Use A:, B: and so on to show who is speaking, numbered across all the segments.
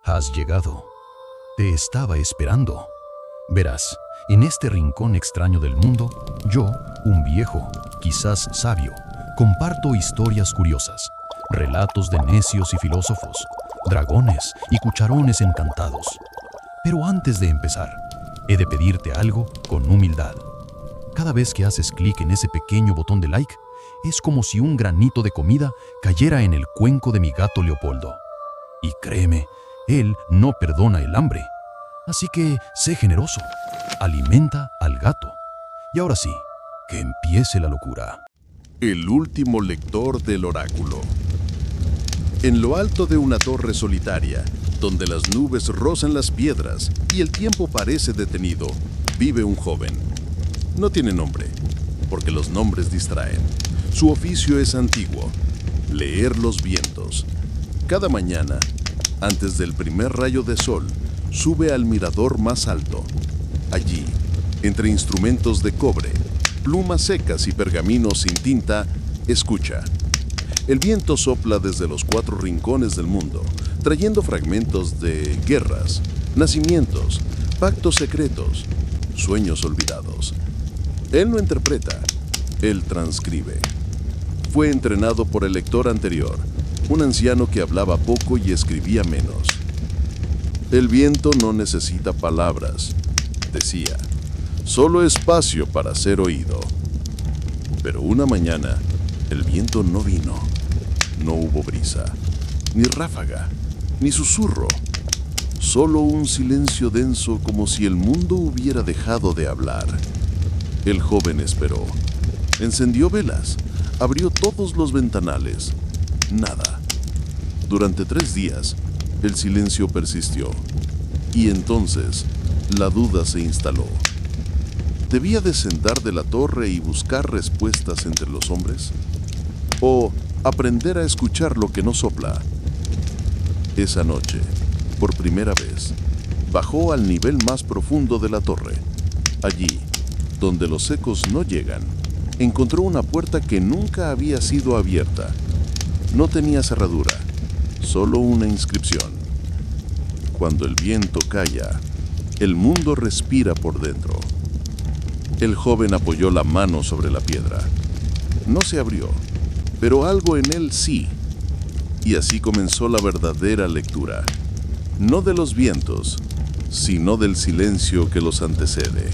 A: Has llegado. Te estaba esperando. Verás, en este rincón extraño del mundo, yo, un viejo, quizás sabio, comparto historias curiosas, relatos de necios y filósofos, dragones y cucharones encantados. Pero antes de empezar, he de pedirte algo con humildad. Cada vez que haces clic en ese pequeño botón de like, es como si un granito de comida cayera en el cuenco de mi gato Leopoldo. Y créeme, él no perdona el hambre. Así que sé generoso, alimenta al gato. Y ahora sí, que empiece la locura.
B: El último lector del oráculo. En lo alto de una torre solitaria, donde las nubes rozan las piedras y el tiempo parece detenido, vive un joven. No tiene nombre, porque los nombres distraen. Su oficio es antiguo, leer los vientos. Cada mañana, antes del primer rayo de sol, sube al mirador más alto. Allí, entre instrumentos de cobre, plumas secas y pergaminos sin tinta, escucha. El viento sopla desde los 4 rincones del mundo, trayendo fragmentos de guerras, nacimientos, pactos secretos, sueños olvidados. Él no interpreta, él transcribe. Fue entrenado por el lector anterior, un anciano que hablaba poco y escribía menos. El viento no necesita palabras, decía, solo espacio para ser oído. Pero una mañana, el viento no vino. No hubo brisa, ni ráfaga, ni susurro. Solo un silencio denso como si el mundo hubiera dejado de hablar. El joven esperó. Encendió velas, abrió todos los ventanales. Nada. Durante 3 días, el silencio persistió. Y entonces, la duda se instaló. ¿Debía descender de la torre y buscar respuestas entre los hombres? ¿O aprender a escuchar lo que no sopla? Esa noche, por primera vez, bajó al nivel más profundo de la torre. Allí, donde los ecos no llegan, encontró una puerta que nunca había sido abierta. No tenía cerradura, solo una inscripción. Cuando el viento calla, el mundo respira por dentro. El joven apoyó la mano sobre la piedra. No se abrió, pero algo en él sí. Y así comenzó la verdadera lectura. No de los vientos, sino del silencio que los antecede.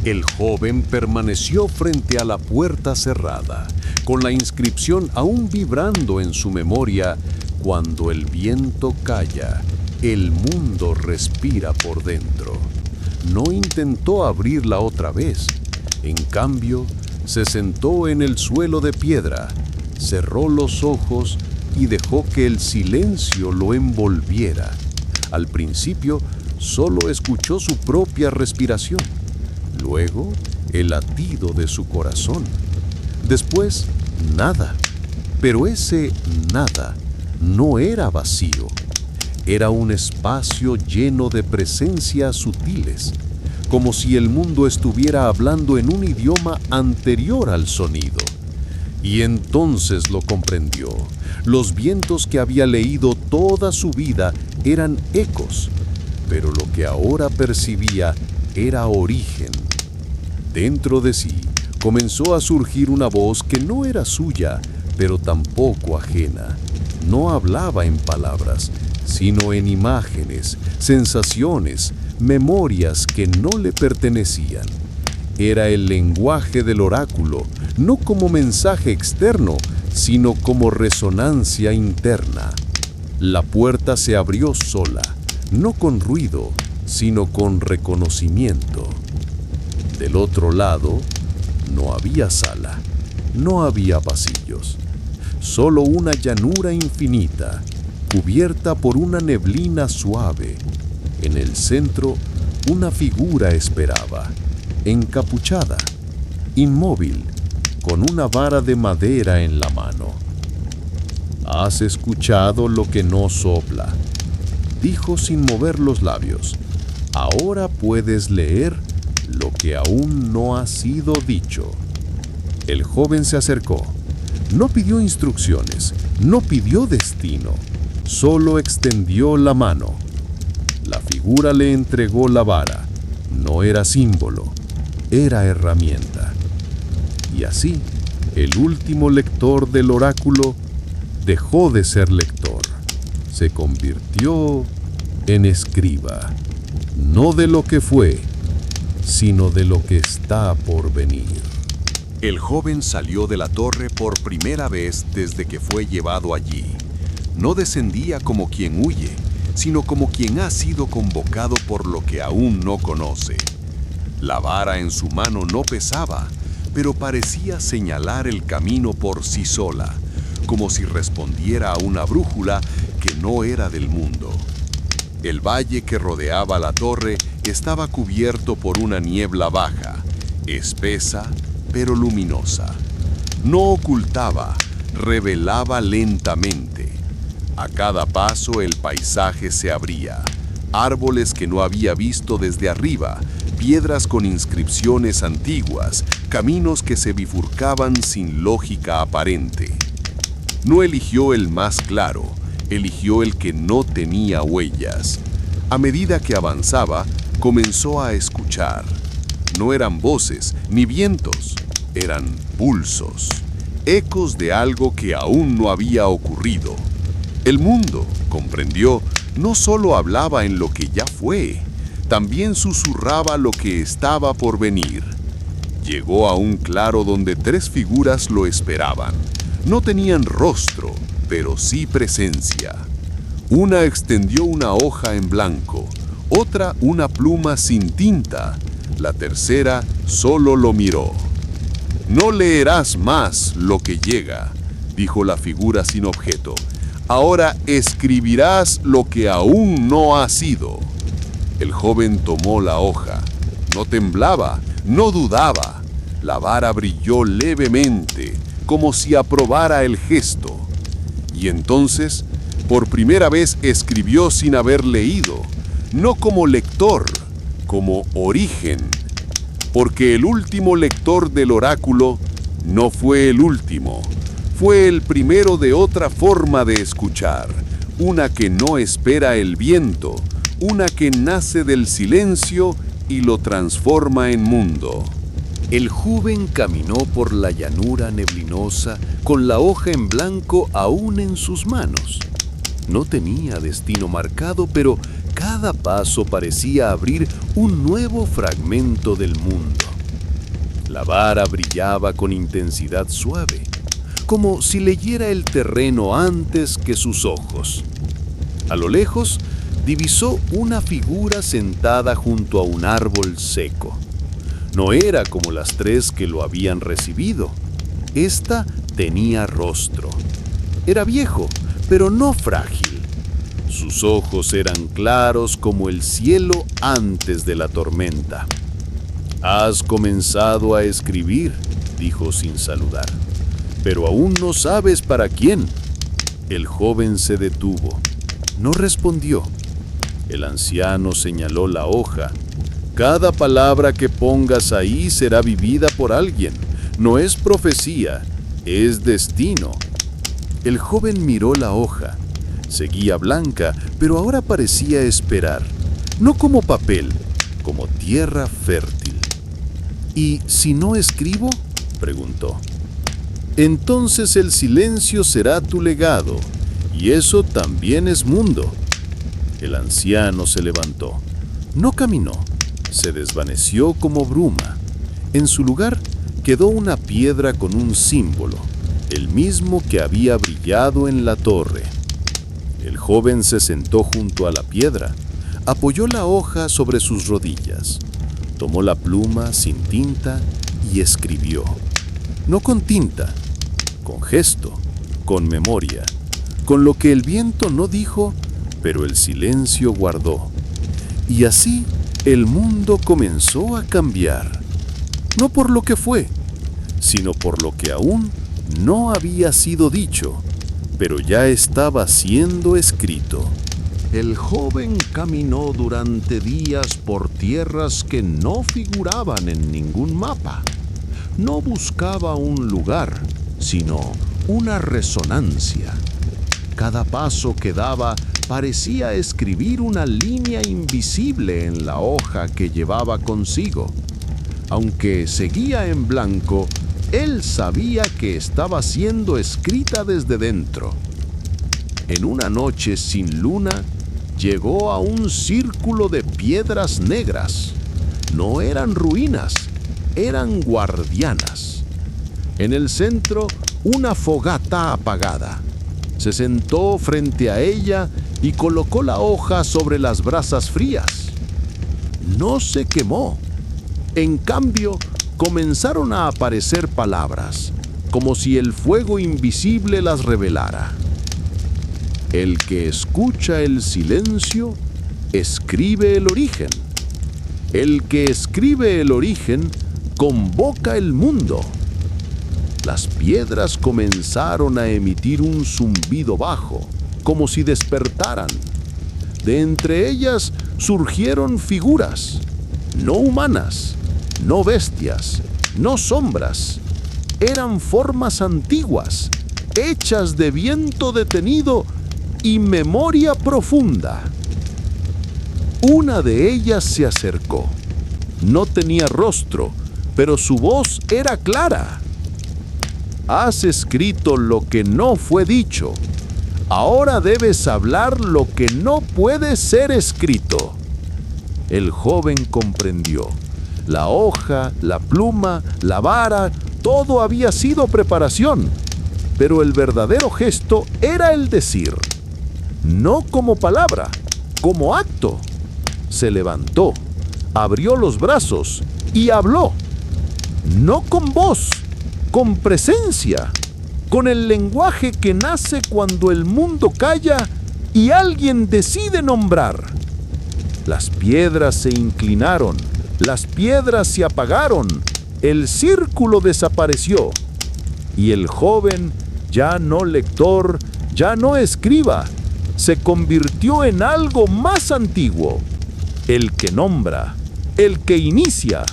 C: El joven permaneció frente a la puerta cerrada, con la inscripción aún vibrando en su memoria. Cuando el viento calla, el mundo respira por dentro. No intentó abrirla otra vez. En cambio, se sentó en el suelo de piedra, cerró los ojos y dejó que el silencio lo envolviera. Al principio, solo escuchó su propia respiración. Luego, el latido de su corazón. Después, nada. Pero ese nada no era vacío. Era un espacio lleno de presencias sutiles, como si el mundo estuviera hablando en un idioma anterior al sonido. Y entonces lo comprendió. Los vientos que había leído toda su vida eran ecos, pero lo que ahora percibía era origen. Dentro de sí comenzó a surgir una voz que no era suya, pero tampoco ajena. No hablaba en palabras, sino en imágenes, sensaciones, memorias que no le pertenecían. Era el lenguaje del oráculo, no como mensaje externo, sino como resonancia interna. La puerta se abrió sola, no con ruido, sino con reconocimiento. Del otro lado, no había sala, no había pasillos, solo una llanura infinita, cubierta por una neblina suave. En el centro, una figura esperaba, encapuchada, inmóvil, con una vara de madera en la mano. «Has escuchado lo que no sopla», dijo sin mover los labios. «Ahora puedes leer lo que aún no ha sido dicho». El joven se acercó. No pidió instrucciones, no pidió destino, solo extendió la mano. La figura le entregó la vara. No era símbolo, era herramienta. Y así, el último lector del oráculo dejó de ser lector. Se convirtió en escriba, no de lo que fue, sino de lo que está por venir. El joven salió de la torre por primera vez desde que fue llevado allí. No descendía como quien huye, sino como quien ha sido convocado por lo que aún no conoce. La vara en su mano no pesaba, pero parecía señalar el camino por sí sola, como si respondiera a una brújula que no era del mundo. El valle que rodeaba la torre estaba cubierto por una niebla baja, espesa pero luminosa. No ocultaba, revelaba lentamente. A cada paso el paisaje se abría. Árboles que no había visto desde arriba, piedras con inscripciones antiguas, caminos que se bifurcaban sin lógica aparente. No eligió el más claro, eligió el que no tenía huellas. A medida que avanzaba, comenzó a escuchar. No eran voces ni vientos, eran pulsos, ecos de algo que aún no había ocurrido. El mundo, comprendió, no solo hablaba en lo que ya fue, también susurraba lo que estaba por venir. Llegó a un claro donde 3 figuras lo esperaban. No tenían rostro, pero sí presencia. Una extendió una hoja en blanco, otra una pluma sin tinta, la tercera solo lo miró. «No leerás más lo que llega», dijo la figura sin objeto. «Ahora escribirás lo que aún no ha sido». El joven tomó la hoja. No temblaba, no dudaba. La vara brilló levemente, como si aprobara el gesto. Y entonces, por primera vez escribió sin haber leído, no como lector, como origen. Porque el último lector del oráculo no fue el último, fue el primero de otra forma de escuchar, una que no espera el viento, una que nace del silencio y lo transforma en mundo. El joven caminó por la llanura neblinosa con la hoja en blanco aún en sus manos. No tenía destino marcado, pero cada paso parecía abrir un nuevo fragmento del mundo. La vara brillaba con intensidad suave, como si leyera el terreno antes que sus ojos. A lo lejos, divisó una figura sentada junto a un árbol seco. No era como las 3 que lo habían recibido. Esta tenía rostro. Era viejo, pero no frágil. Sus ojos eran claros como el cielo antes de la tormenta. «Has comenzado a escribir», dijo sin saludar, «pero aún no sabes para quién». El joven se detuvo. No respondió. El anciano señaló la hoja. «Cada palabra que pongas ahí será vivida por alguien. No es profecía, es destino». El joven miró la hoja. Seguía blanca, pero ahora parecía esperar, no como papel, como tierra fértil. «¿Y si no escribo?», preguntó. «Entonces el silencio será tu legado, y eso también es mundo». El anciano se levantó. No caminó, se desvaneció como bruma. En su lugar quedó una piedra con un símbolo, el mismo que había brillado en la torre. El joven se sentó junto a la piedra, apoyó la hoja sobre sus rodillas, tomó la pluma sin tinta y escribió. No con tinta, con gesto, con memoria, con lo que el viento no dijo, pero el silencio guardó. Y así el mundo comenzó a cambiar, no por lo que fue, sino por lo que aún no había sido dicho, pero ya estaba siendo escrito.
D: El joven caminó durante días por tierras que no figuraban en ningún mapa. No buscaba un lugar, sino una resonancia. Cada paso que daba parecía escribir una línea invisible en la hoja que llevaba consigo. Aunque seguía en blanco, él sabía que estaba siendo escrita desde dentro. En una noche sin luna, llegó a un círculo de piedras negras. No eran ruinas, eran guardianas. En el centro, una fogata apagada. Se sentó frente a ella y colocó la hoja sobre las brasas frías. No se quemó. En cambio, comenzaron a aparecer palabras, como si el fuego invisible las revelara. El que escucha el silencio, escribe el origen. El que escribe el origen, convoca el mundo. Las piedras comenzaron a emitir un zumbido bajo, como si despertaran. De entre ellas surgieron figuras, no humanas, no bestias, no sombras. Eran formas antiguas, hechas de viento detenido y memoria profunda. Una de ellas se acercó. No tenía rostro, pero su voz era clara. Has escrito lo que no fue dicho. Ahora debes hablar lo que no puede ser escrito. El joven comprendió. La hoja, la pluma, la vara, todo había sido preparación. Pero el verdadero gesto era el decir. No como palabra, como acto. Se levantó, abrió los brazos y habló. No con voz, con presencia, con el lenguaje que nace cuando el mundo calla y alguien decide nombrar. Las piedras se inclinaron, las piedras se apagaron, el círculo desapareció. Y el joven, ya no lector, ya no escriba, se convirtió en algo más antiguo. El que nombra, el que inicia,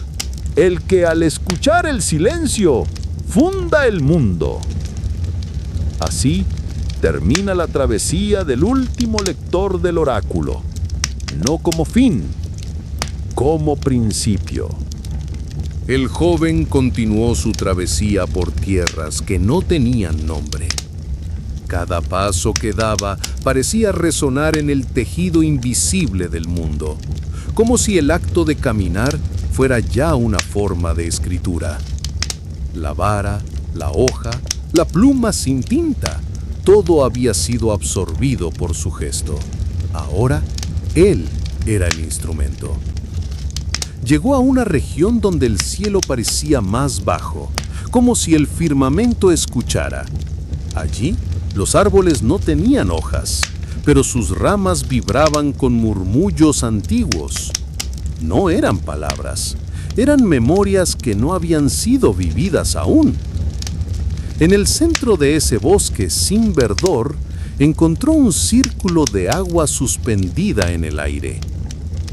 D: el que al escuchar el silencio, funda el mundo. Así termina la travesía del último lector del oráculo, no como fin, como principio.
C: El joven continuó su travesía por tierras que no tenían nombre. Cada paso que daba parecía resonar en el tejido invisible del mundo, como si el acto de caminar fuera ya una forma de escritura. La vara, la hoja, la pluma sin tinta, todo había sido absorbido por su gesto. Ahora, él era el instrumento. Llegó a una región donde el cielo parecía más bajo, como si el firmamento escuchara. Allí, los árboles no tenían hojas, pero sus ramas vibraban con murmullos antiguos. No eran palabras, eran memorias que no habían sido vividas aún. En el centro de ese bosque sin verdor, encontró un círculo de agua suspendida en el aire.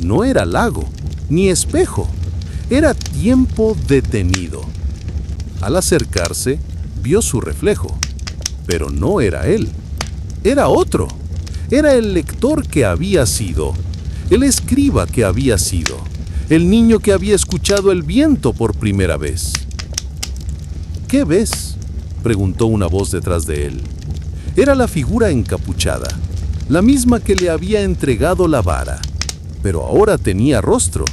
C: No era lago, ni espejo, era tiempo detenido. Al acercarse, vio su reflejo, pero no era él, era otro. Era el lector que había sido, el escriba que había sido, el niño que había escuchado el viento por primera vez. ¿Qué ves?, preguntó una voz detrás de él. Era la figura encapuchada, la misma que le había entregado la vara, pero ahora tenía rostro.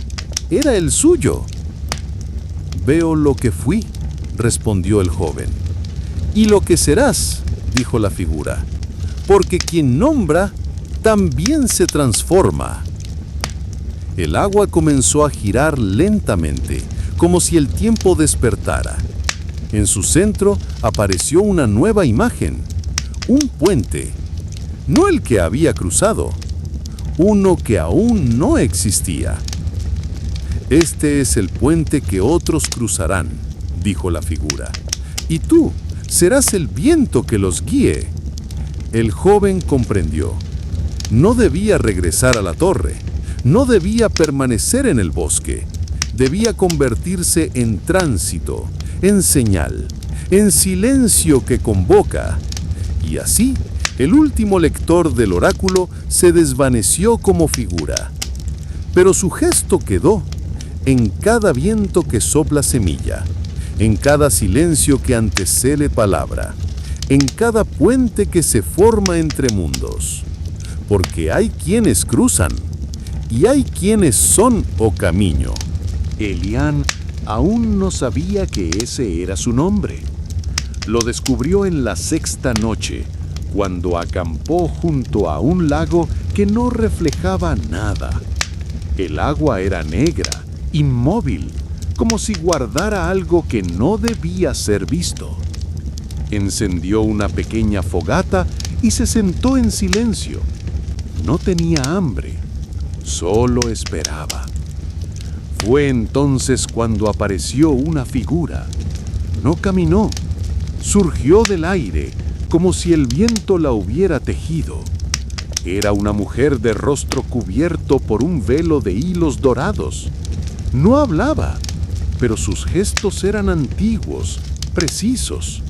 C: Era el suyo. Veo lo que fui, respondió el joven. Y lo que serás, dijo la figura, porque quien nombra también se transforma. El agua comenzó a girar lentamente, como si el tiempo despertara. En su centro apareció una nueva imagen, un puente, no el que había cruzado, uno que aún no existía. Este es el puente que otros cruzarán, dijo la figura, y tú serás el viento que los guíe. El joven comprendió. No debía regresar a la torre, no debía permanecer en el bosque, debía convertirse en tránsito, en señal, en silencio que convoca, y así
B: El último lector del oráculo se desvaneció como figura, pero su gesto quedó en cada viento que sopla semilla, en cada silencio que antecede palabra, en cada puente que se forma entre mundos. Porque hay quienes cruzan y hay quienes son o camino.
D: Elián aún no sabía que ese era su nombre. Lo descubrió en la sexta noche, cuando acampó junto a un lago que no reflejaba nada. El agua era negra, inmóvil, como si guardara algo que no debía ser visto. Encendió una pequeña fogata y se sentó en silencio. No tenía hambre, solo esperaba. Fue entonces cuando apareció una figura. No caminó, surgió del aire, como si el viento la hubiera tejido. Era una mujer de rostro cubierto por un velo de hilos dorados. No hablaba, pero sus gestos eran antiguos, precisos.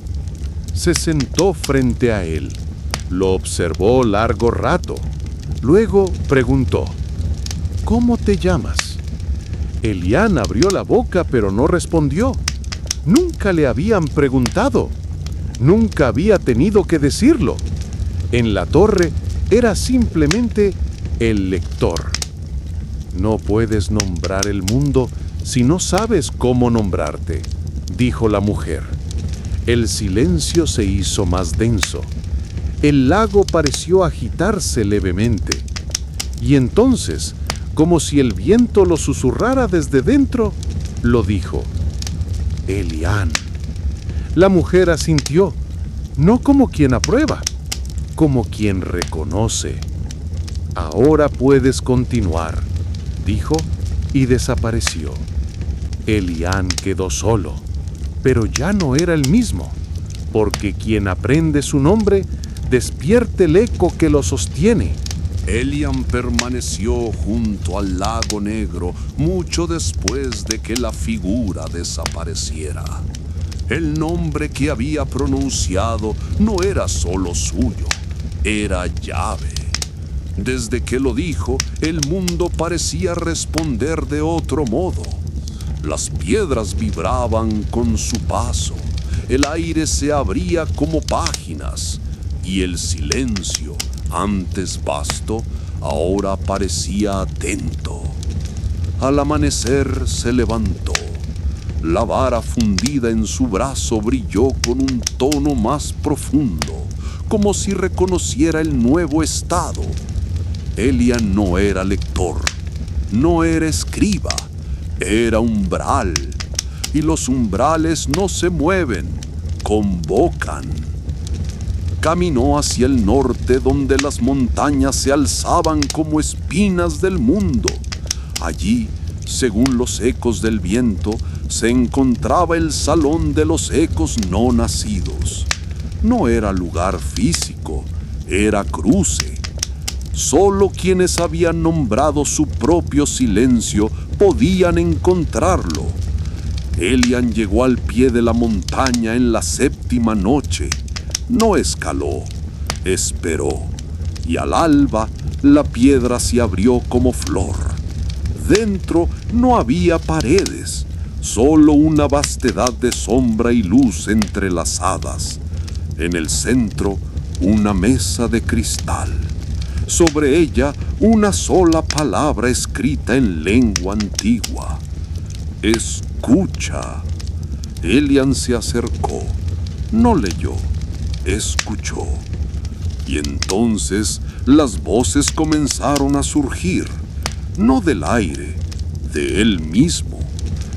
D: Se sentó frente a él. Lo observó largo rato. Luego preguntó: ¿Cómo te llamas? Elián abrió la boca, pero no respondió. Nunca le habían preguntado. Nunca había tenido que decirlo. En la torre era simplemente el lector. No puedes nombrar el mundo si no sabes cómo nombrarte, dijo la mujer. El silencio se hizo más denso. El lago pareció agitarse levemente. Y entonces, como si el viento lo susurrara desde dentro, lo dijo: Elián. La mujer asintió, no como quien aprueba, como quien reconoce. Ahora puedes continuar, dijo, y desapareció. Elián quedó solo, pero ya no era el mismo, porque quien aprende su nombre despierte el eco que lo sostiene.
C: Elián permaneció junto al lago negro mucho después de que la figura desapareciera. El nombre que había pronunciado no era solo suyo, era llave. Desde que lo dijo, el mundo parecía responder de otro modo. Las piedras vibraban con su paso, el aire se abría como páginas, y el silencio, antes vasto, ahora parecía atento. Al amanecer se levantó. La vara fundida en su brazo brilló con un tono más profundo, como si reconociera el nuevo estado. Elián no era lector, no era escriba, era umbral. Y los umbrales no se mueven, convocan. Caminó hacia el norte, donde las montañas se alzaban como espinas del mundo. Allí, según los ecos del viento, se encontraba el salón de los ecos no nacidos. No era lugar físico, era cruce. Solo quienes habían nombrado su propio silencio podían encontrarlo. Elián llegó al pie de la montaña en la séptima noche. No escaló, esperó, y al alba la piedra se abrió como flor. Dentro no había paredes, solo una vastedad de sombra y luz entrelazadas. En el centro, una mesa de cristal. Sobre ella, una sola palabra escrita en lengua antigua: escucha. Elián se acercó, no leyó, escuchó. Y entonces las voces comenzaron a surgir, no del aire, de él mismo.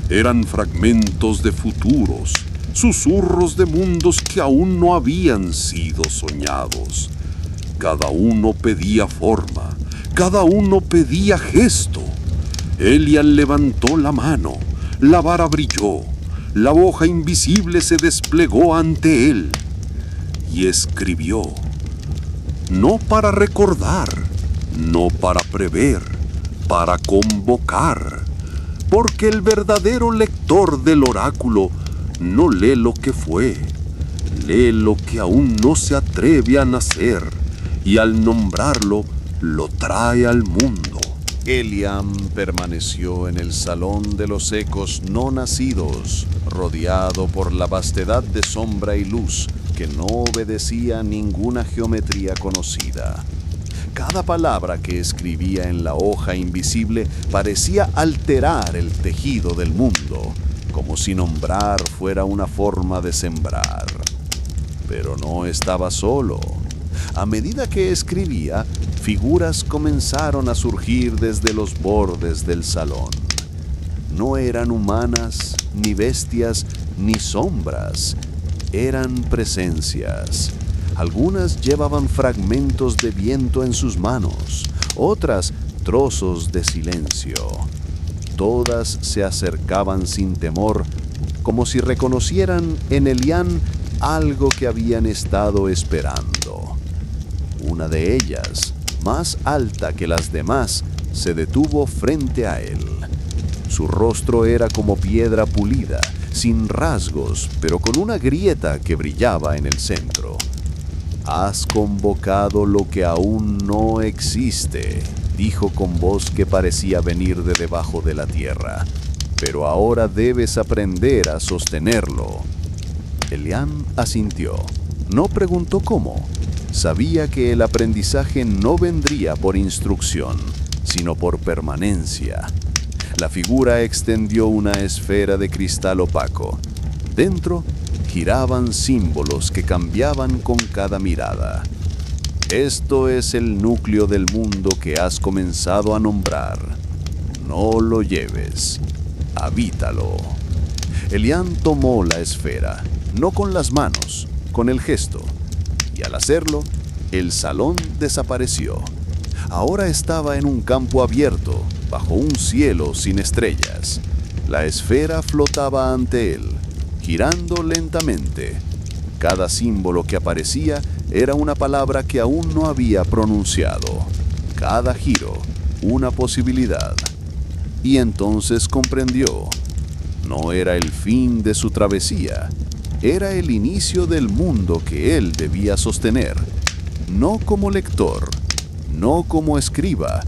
C: Eran fragmentos de futuros, susurros de mundos que aún no habían sido soñados. Cada uno pedía forma, cada uno pedía gesto. Elián levantó la mano, la vara brilló, la hoja invisible se desplegó ante él y escribió. No para recordar, no para prever, para convocar. Porque el verdadero lector del oráculo no lee lo que fue, lee lo que aún no se atreve a nacer.
E: y al nombrarlo, lo trae al mundo.
C: Eliam permaneció en el salón de los ecos no nacidos, rodeado por la vastedad de sombra y luz que no obedecía a ninguna geometría conocida. Cada palabra que escribía en la hoja invisible parecía alterar el tejido del mundo, como si nombrar fuera una forma de sembrar. Pero no estaba solo. A medida que escribía, figuras comenzaron a surgir desde los bordes del salón. No eran humanas, ni bestias, ni sombras. Eran presencias. Algunas llevaban fragmentos de viento en sus manos, otras trozos de silencio. Todas se acercaban sin temor, como si reconocieran en Elian algo que habían estado esperando. Una de ellas, más alta que las demás, se detuvo frente a él. Su rostro era como piedra pulida, sin rasgos, pero con una grieta que brillaba en el centro. «Has convocado lo que aún no existe», dijo con voz que parecía venir de debajo de la tierra. «Pero ahora debes aprender a sostenerlo». Elian asintió. No preguntó cómo. Sabía que el aprendizaje no vendría por instrucción, sino por permanencia. La figura extendió una esfera de cristal opaco. Dentro giraban símbolos que cambiaban con cada mirada. Esto es el núcleo del mundo que has comenzado a nombrar. No lo lleves, habítalo. Elian tomó la esfera, no con las manos, con el gesto. Y al hacerlo, el salón desapareció. Ahora estaba en un campo abierto, bajo un cielo sin estrellas. La esfera flotaba ante él, girando lentamente. Cada símbolo que aparecía era una palabra que aún no había pronunciado. Cada giro, una posibilidad. Y entonces comprendió. No era el fin de su travesía. Era el inicio del mundo que él debía sostener. No como lector, no como escriba,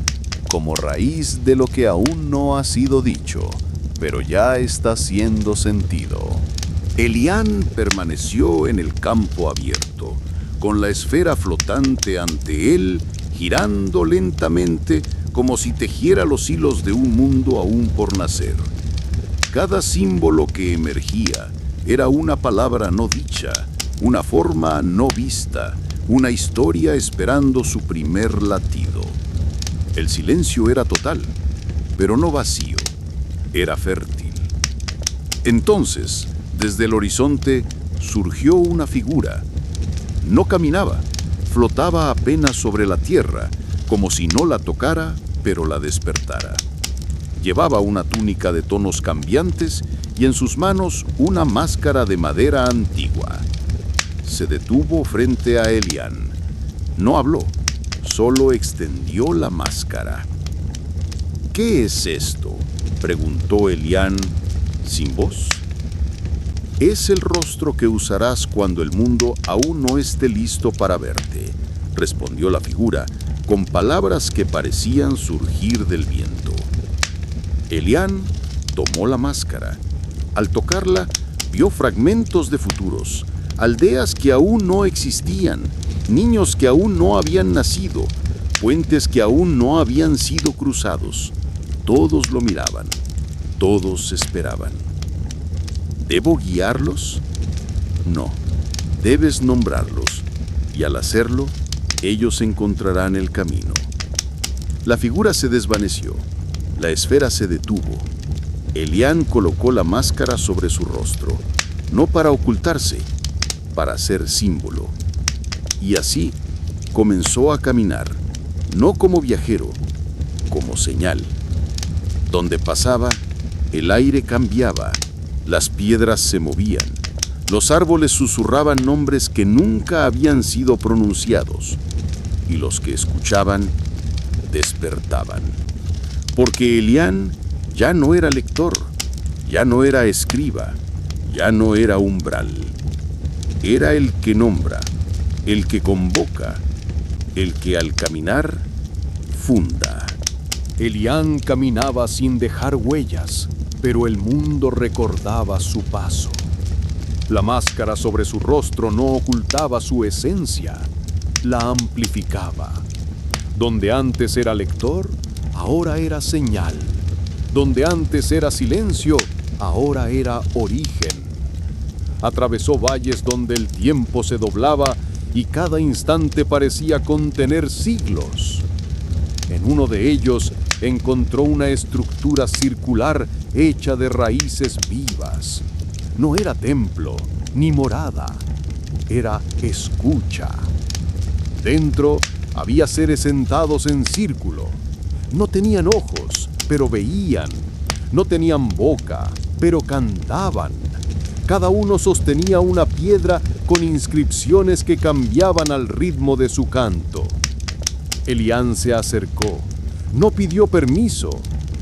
C: como raíz de lo que aún no ha sido dicho, pero ya está siendo sentido.
E: Elian permaneció en el campo abierto, con la esfera flotante ante él, girando lentamente como si tejiera los hilos de un mundo aún por nacer. Cada símbolo que emergía era una palabra no dicha, una forma no vista, una historia esperando su primer latido. El silencio era total, pero no vacío, era fértil. Entonces, desde el horizonte surgió una figura. No caminaba, flotaba apenas sobre la tierra, como si no la tocara, pero la despertara. Llevaba una túnica de tonos cambiantes y en sus manos una máscara de madera antigua. Se detuvo frente a Elian. No habló, solo extendió la máscara. «¿Qué es esto?», preguntó Elian, sin voz. «Es el rostro que usarás cuando el mundo aún no esté listo para verte», respondió la figura, con palabras que parecían surgir del viento. Elian tomó la máscara. Al tocarla, vio fragmentos de futuros, aldeas que aún no existían, niños que aún no habían nacido, puentes que aún no habían sido cruzados. Todos lo miraban, todos esperaban. ¿Debo guiarlos? No, debes nombrarlos, y al hacerlo, ellos encontrarán el camino. La figura se desvaneció, la esfera se detuvo. Elian colocó la máscara sobre su rostro, no para ocultarse, para ser símbolo. Y así comenzó a caminar, no como viajero, como señal. Donde pasaba, el aire cambiaba, las piedras se movían, los árboles susurraban nombres que nunca habían sido pronunciados, y los que escuchaban despertaban. Porque Elian ya no era lector, ya no era escriba, ya no era umbral. Era el que nombra, el que convoca, el que al caminar funda.
C: Elián caminaba sin dejar huellas, pero el mundo recordaba su paso. La máscara sobre su rostro no ocultaba su esencia, la amplificaba. Donde antes era lector, ahora era señal. Donde antes era silencio, ahora era origen. Atravesó valles donde el tiempo se doblaba y cada instante parecía contener siglos. En uno de ellos encontró una estructura circular hecha de raíces vivas. No era templo ni morada, era escucha. Dentro había seres sentados en círculo. No tenían ojos, pero veían. No tenían boca, pero cantaban. Cada uno sostenía una piedra con inscripciones que cambiaban al ritmo de su canto. Elián se acercó. No pidió permiso.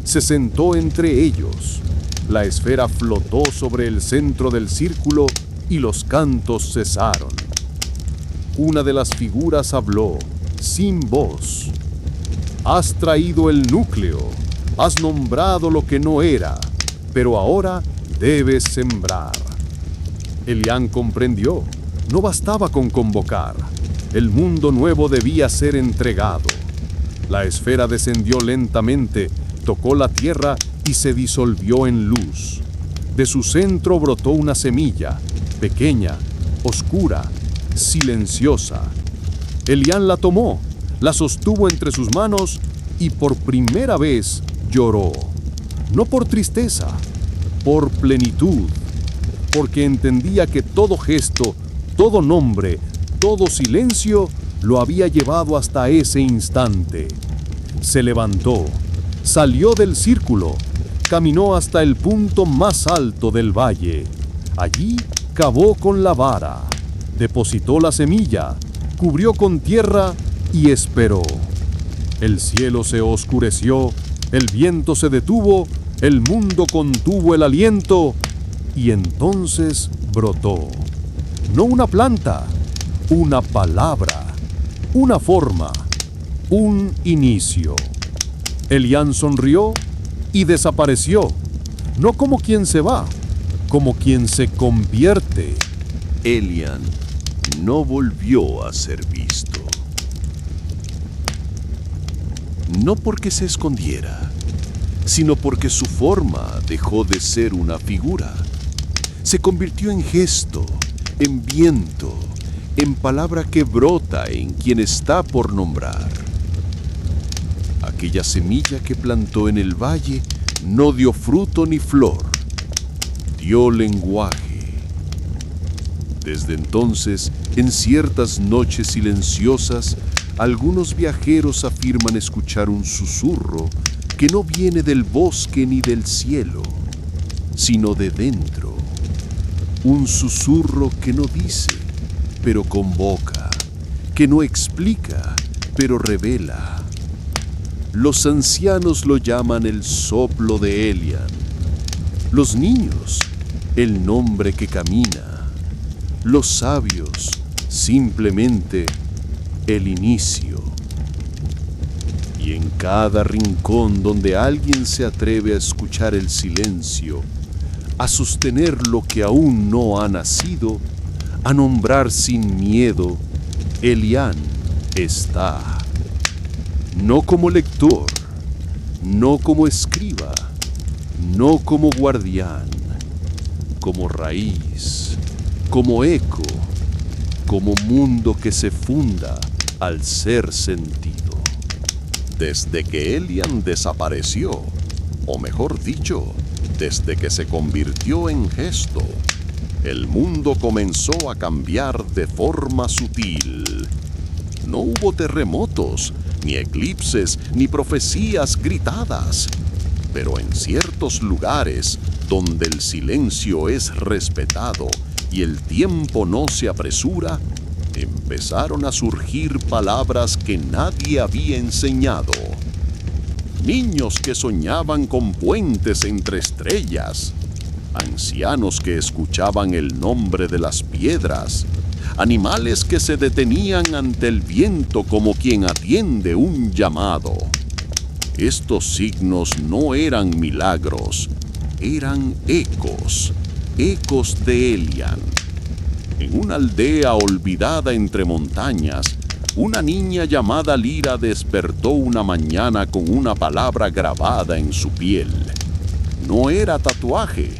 C: Se sentó entre ellos. La esfera flotó sobre el centro del círculo y los cantos cesaron. Una de las figuras habló, sin voz. Has traído el núcleo, has nombrado lo que no era, pero ahora debes sembrar. Elián comprendió, no bastaba con convocar, el mundo nuevo debía ser entregado. La esfera descendió lentamente, tocó la tierra y se disolvió en luz. De su centro brotó una semilla, pequeña, oscura, silenciosa. Elián la tomó, la sostuvo entre sus manos y por primera vez lloró. No por tristeza, por plenitud, porque entendía que todo gesto, todo nombre, todo silencio lo había llevado hasta ese instante. Se levantó, salió del círculo, caminó hasta el punto más alto del valle. Allí cavó con la vara, depositó la semilla, cubrió con tierra y esperó. El cielo se oscureció, el viento se detuvo, el mundo contuvo el aliento y entonces brotó. No una planta, una palabra, una forma, un inicio. Elián sonrió y desapareció, no como quien se va, como quien se convierte.
E: Elián no volvió a ser visto. No porque se escondiera, sino porque su forma dejó de ser una figura. Se convirtió en gesto, en viento, en palabra que brota en quien está por nombrar. Aquella semilla que plantó en el valle no dio fruto ni flor, dio lenguaje. Desde entonces, en ciertas noches silenciosas, algunos viajeros afirman escuchar un susurro que no viene del bosque ni del cielo, sino de dentro. Un susurro que no dice, pero convoca, que no explica, pero revela. Los ancianos lo llaman el soplo de Elián. Los niños, el nombre que camina. Los sabios, simplemente el inicio. Y en cada rincón donde alguien se atreve a escuchar el silencio, a sostener lo que aún no ha nacido, a nombrar sin miedo, Elián está. No como lector, no como escriba, no como guardián, como raíz, como eco, como mundo que se funda al ser sentido.
C: Desde que Elián desapareció, o mejor dicho, desde que se convirtió en gesto, el mundo comenzó a cambiar de forma sutil. No hubo terremotos, ni eclipses, ni profecías gritadas, pero en ciertos lugares donde el silencio es respetado y el tiempo no se apresura, empezaron a surgir palabras que nadie había enseñado. Niños que soñaban con puentes entre estrellas, ancianos que escuchaban el nombre de las piedras, animales que se detenían ante el viento como quien atiende un llamado. Estos signos no eran milagros, eran ecos de Elian. En una aldea olvidada entre montañas, una niña llamada Lira despertó una mañana con una palabra grabada en su piel. No era tatuaje,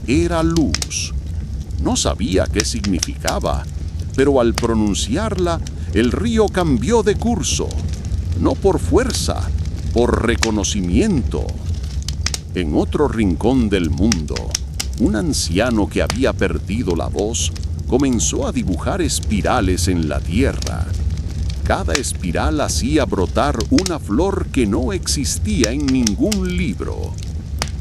C: era luz. No sabía qué significaba, pero al pronunciarla, el río cambió de curso, no por fuerza, por reconocimiento. En otro rincón del mundo, un anciano que había perdido la voz comenzó a dibujar espirales en la tierra. Cada espiral hacía brotar una flor que no existía en ningún libro.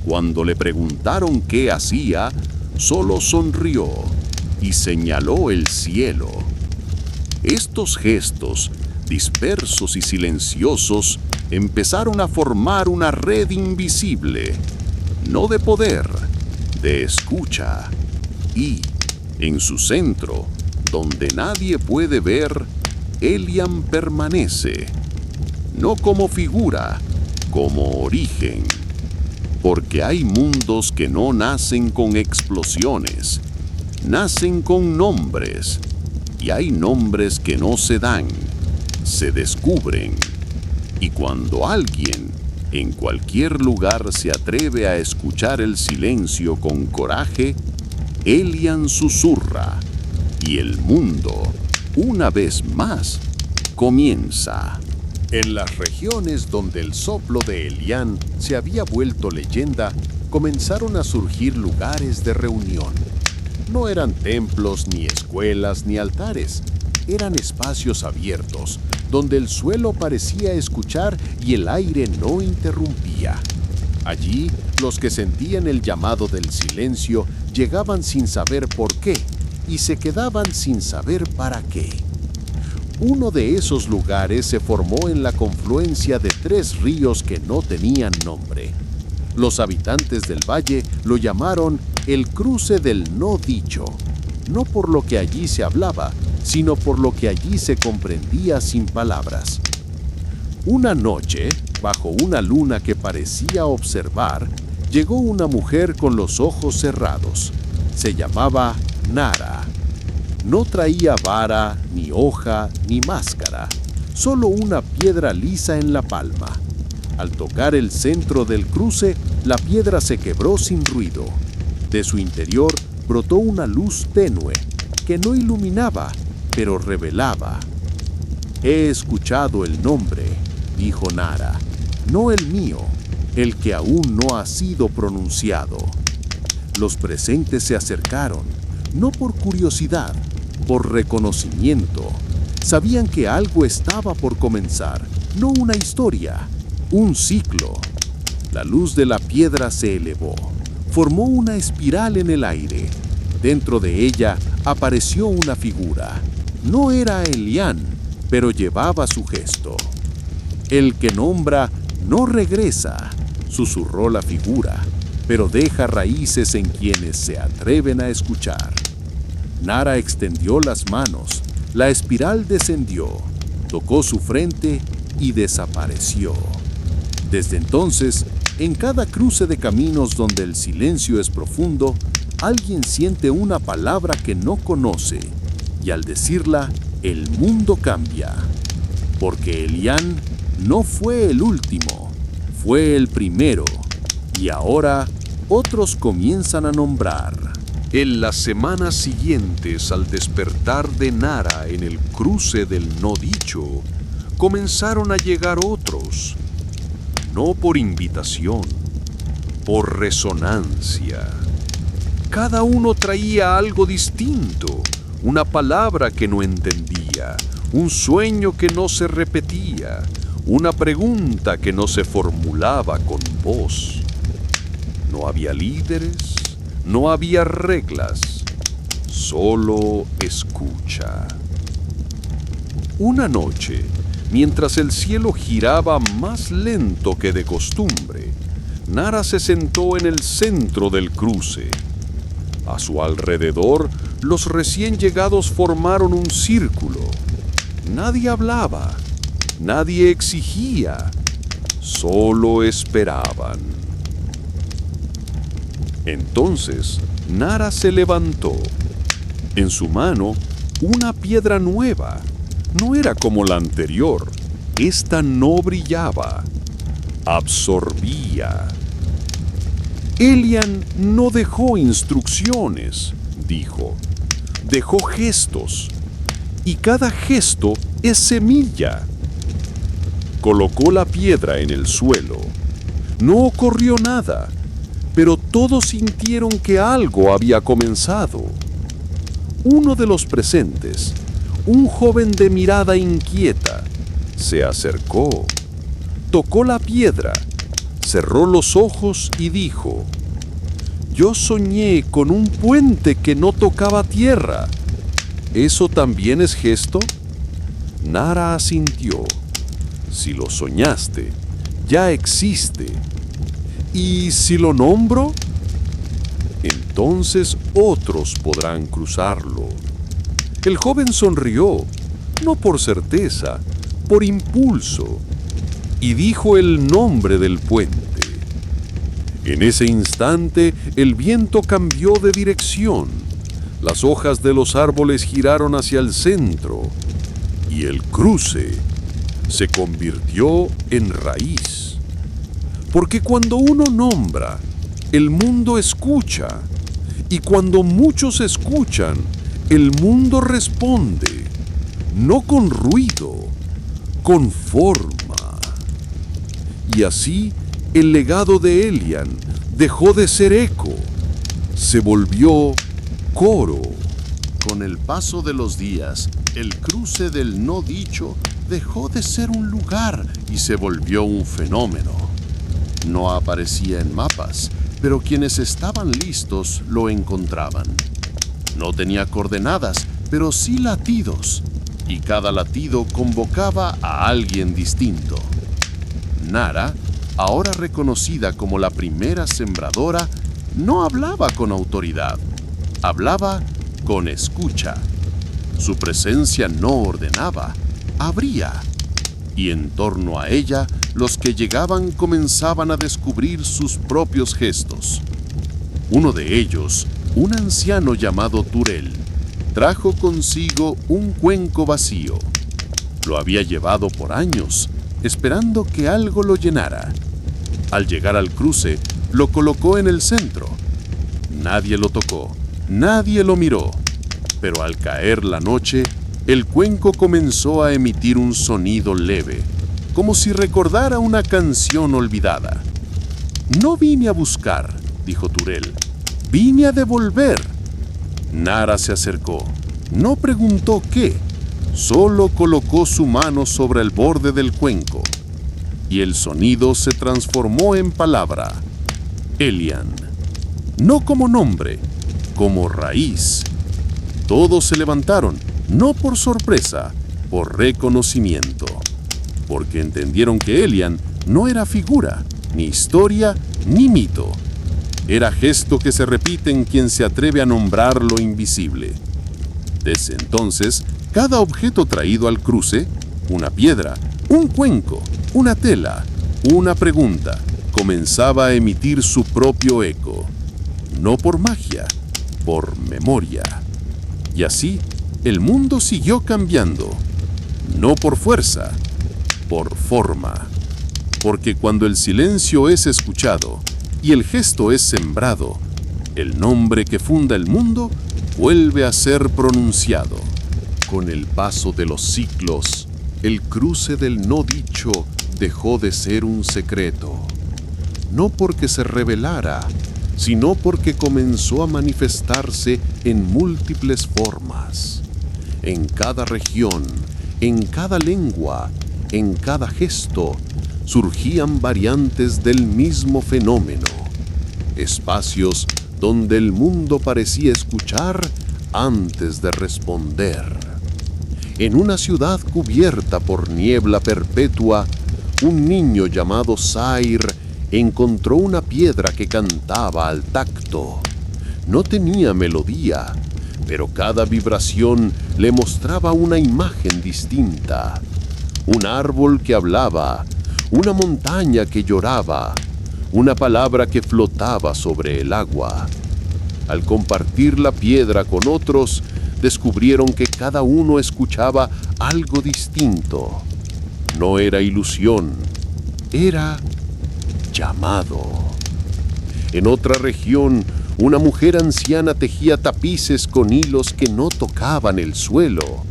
C: Cuando le preguntaron qué hacía, solo sonrió y señaló el cielo. Estos gestos, dispersos y silenciosos, empezaron a formar una red invisible, no de poder, de escucha. Y, en su centro, donde nadie puede ver, Elian permanece, no como figura, como origen. Porque hay mundos que no nacen con explosiones, nacen con nombres, y hay nombres que no se dan, se descubren. Y cuando alguien, en cualquier lugar, se atreve a escuchar el silencio con coraje, Elian susurra, y el mundo, una vez más, comienza. En las regiones donde el soplo de Elian se había vuelto leyenda, comenzaron a surgir lugares de reunión. No eran templos, ni escuelas, ni altares. Eran espacios abiertos, donde el suelo parecía escuchar y el aire no interrumpía. Allí, los que sentían el llamado del silencio llegaban sin saber por qué y se quedaban sin saber para qué. Uno de esos lugares se formó en la confluencia de 3 ríos que no tenían nombre. Los habitantes del valle lo llamaron el cruce del no dicho, no por lo que allí se hablaba, sino por lo que allí se comprendía sin palabras. Una noche, bajo una luna que parecía observar, llegó una mujer con los ojos cerrados. Se llamaba Nara. No traía vara, ni hoja, ni máscara, solo una piedra lisa en la palma. Al tocar el centro del cruce, la piedra se quebró sin ruido. De su interior brotó una luz tenue, que no iluminaba, pero revelaba. «He escuchado el nombre», dijo Nara, «no el mío, el que aún no ha sido pronunciado». Los presentes se acercaron, no por curiosidad, por reconocimiento. Sabían que algo estaba por comenzar, no una historia, un ciclo. La luz de la piedra se elevó, formó una espiral en el aire. Dentro de ella apareció una figura. No era Elian, pero llevaba su gesto. «El que nombra no regresa», susurró la figura, «pero deja raíces en quienes se atreven a escuchar». Nara extendió las manos, la espiral descendió, tocó su frente y desapareció. Desde entonces, en cada cruce de caminos donde el silencio es profundo, alguien siente una palabra que no conoce, y al decirla, el mundo cambia. Porque Elian no fue el último, fue el primero, y ahora otros comienzan a nombrar. En las semanas siguientes al despertar de Nara en el cruce del no dicho, comenzaron a llegar otros, no por invitación, por resonancia. Cada uno traía algo distinto, una palabra que no entendía, un sueño que no se repetía, una pregunta que no se formulaba con voz. No había líderes, no había reglas, solo escucha. Una noche, mientras el cielo giraba más lento que de costumbre, Nara se sentó en el centro del cruce. A su alrededor Los recién llegados formaron un círculo. Nadie hablaba, nadie exigía, solo esperaban. Entonces, Nara se levantó. En su mano, una piedra nueva. No era como la anterior. Esta no brillaba. Absorbía. Elian no dejó instrucciones, dijo. Dejó gestos. Y cada gesto es semilla. Colocó la piedra en el suelo. No ocurrió nada, pero todos sintieron que algo había comenzado. Uno de los presentes, un joven de mirada inquieta, se acercó, tocó la piedra, cerró los ojos y dijo: «Yo soñé con un puente que no tocaba tierra. ¿Eso también es gesto?» Nara asintió. «Si lo soñaste, ya existe. ¿Y si lo nombro? Entonces otros podrán cruzarlo». El joven sonrió, no por certeza, por impulso, y dijo el nombre del puente. En ese instante, el viento cambió de dirección. Las hojas de los árboles giraron hacia el centro, y el cruce se convirtió en raíz. Porque cuando uno nombra, el mundo escucha, y cuando muchos escuchan, el mundo responde, no con ruido, con forma. Y así, el legado de Elian dejó de ser eco, se volvió coro.
D: Con el paso de los días, el cruce del no dicho dejó de ser un lugar y se volvió un fenómeno. No aparecía en mapas, pero quienes estaban listos lo encontraban. No tenía coordenadas, pero sí latidos, y cada latido convocaba a alguien distinto. Nara, ahora reconocida como la primera sembradora, no hablaba con autoridad, hablaba con escucha. Su presencia no ordenaba, abría, y en torno a ella los que llegaban comenzaban a descubrir sus propios gestos. Uno de ellos, un anciano llamado Turel, trajo consigo un cuenco vacío. Lo había llevado por años, esperando que algo lo llenara. Al llegar al cruce, lo colocó en el centro. Nadie lo tocó, nadie lo miró, pero al caer la noche, el cuenco comenzó a emitir un sonido leve, como si recordara una canción olvidada. «No vine a buscar», dijo Turel, «vine a devolver». Nara se acercó, no preguntó qué, solo colocó su mano sobre el borde del cuenco, y el sonido se transformó en palabra, Elian. No como nombre, como raíz. Todos se levantaron, no por sorpresa, por reconocimiento, porque entendieron que Elian no era figura, ni historia, ni mito. Era gesto que se repite en quien se atreve a nombrar lo invisible. Desde entonces, cada objeto traído al cruce, una piedra, un cuenco, una tela, una pregunta, comenzaba a emitir su propio eco. No por magia, por memoria. Y así, el mundo siguió cambiando. No por fuerza, por forma. Porque cuando el silencio es escuchado y el gesto es sembrado, el nombre que funda el mundo vuelve a ser pronunciado. Con el paso de los siglos, el cruce del no dicho dejó de ser un secreto. No porque se revelara, sino porque comenzó a manifestarse en múltiples formas. En cada región, en cada lengua, en cada gesto, surgían variantes del mismo fenómeno. Espacios donde el mundo parecía escuchar antes de responder. En una ciudad cubierta por niebla perpetua, un niño llamado Zair encontró una piedra que cantaba al tacto. No tenía melodía,
C: pero cada vibración le mostraba una imagen distinta. Un árbol que hablaba, una montaña que lloraba, una palabra que flotaba sobre el agua. Al compartir la piedra con otros, descubrieron que cada uno escuchaba algo distinto. No era ilusión, era llamado. En otra región, una mujer anciana tejía tapices con hilos que no tocaban el suelo.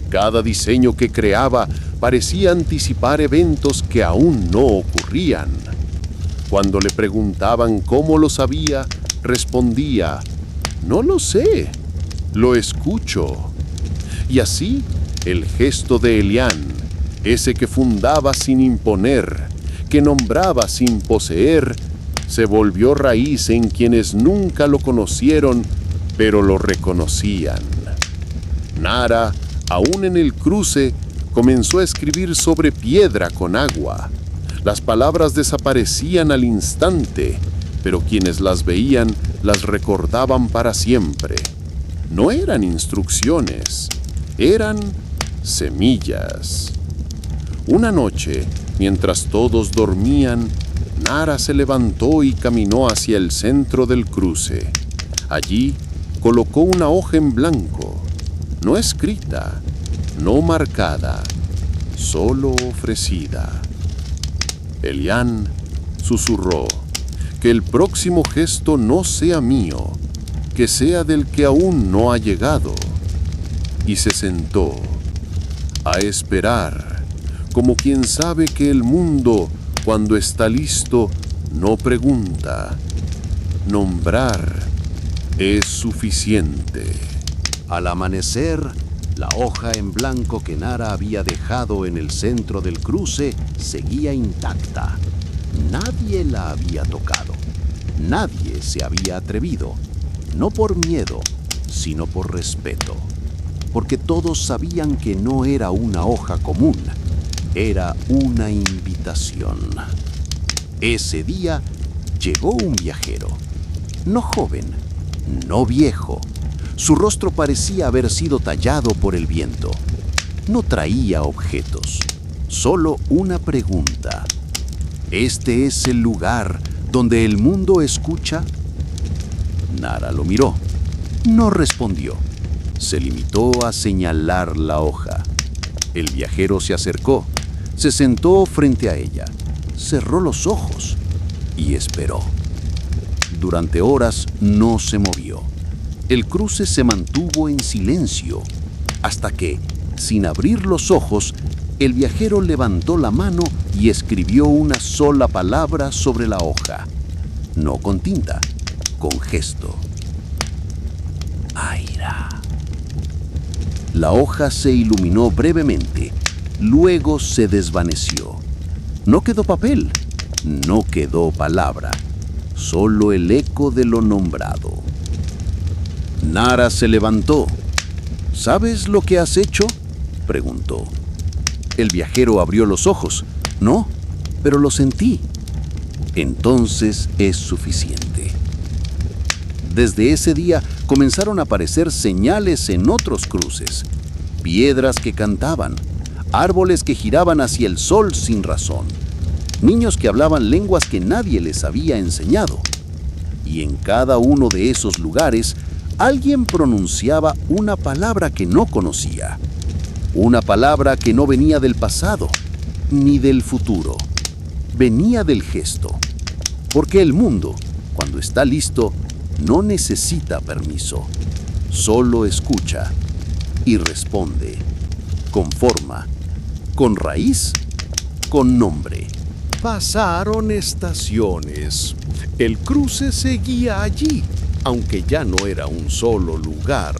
C: Cada diseño que creaba parecía anticipar eventos que aún no ocurrían. Cuando le preguntaban cómo lo sabía, respondía: «No lo sé, lo escucho». Y así, el gesto de Elián, ese que fundaba sin imponer, que nombraba sin poseer, se volvió raíz en quienes nunca lo conocieron, pero lo reconocían. Nara, aún en el cruce, comenzó a escribir sobre piedra con agua. Las palabras desaparecían al instante, pero quienes las veían las recordaban para siempre. No eran instrucciones, eran semillas. Una noche, mientras todos dormían, Nara se levantó y caminó hacia el centro del cruce. Allí colocó una hoja en blanco, no escrita, no marcada, solo ofrecida. Elián susurró: «Que el próximo gesto no sea mío, que sea del que aún no ha llegado». Y se sentó a esperar, como quien sabe que el mundo, cuando está listo, no pregunta. Nombrar es suficiente.
D: Al amanecer, la hoja en blanco que Nara había dejado en el centro del cruce seguía intacta. Nadie la había tocado. Nadie se había atrevido, no por miedo, sino por respeto. Porque todos sabían que no era una hoja común, era una invitación. Ese día llegó un viajero, no joven, no viejo. Su rostro parecía haber sido tallado por el viento. No traía objetos, solo una pregunta. ¿Este es el lugar donde el mundo escucha? Nara lo miró. No respondió. Se limitó a señalar la hoja. El viajero se acercó, se sentó frente a ella, cerró los ojos y esperó. Durante horas no se movió. El cruce se mantuvo en silencio, hasta que, sin abrir los ojos, el viajero levantó la mano y escribió una sola palabra sobre la hoja. No con tinta, con gesto. Aira. La hoja se iluminó brevemente, luego se desvaneció. No quedó papel, no quedó palabra, solo el eco de lo nombrado. Nara se levantó. ¿Sabes lo que has hecho?, preguntó. El viajero abrió los ojos. No, pero lo sentí. Entonces es suficiente. Desde ese día comenzaron a aparecer señales en otros cruces. Piedras que cantaban, árboles que giraban hacia el sol sin razón, niños que hablaban lenguas que nadie les había enseñado. Y en cada uno de esos lugares, alguien pronunciaba una palabra que no conocía. Una palabra que no venía del pasado, ni del futuro. Venía del gesto. Porque el mundo, cuando está listo, no necesita permiso. Solo escucha y responde. Con forma, con raíz, con nombre.
C: Pasaron estaciones. El cruce seguía allí, aunque ya no era un solo lugar.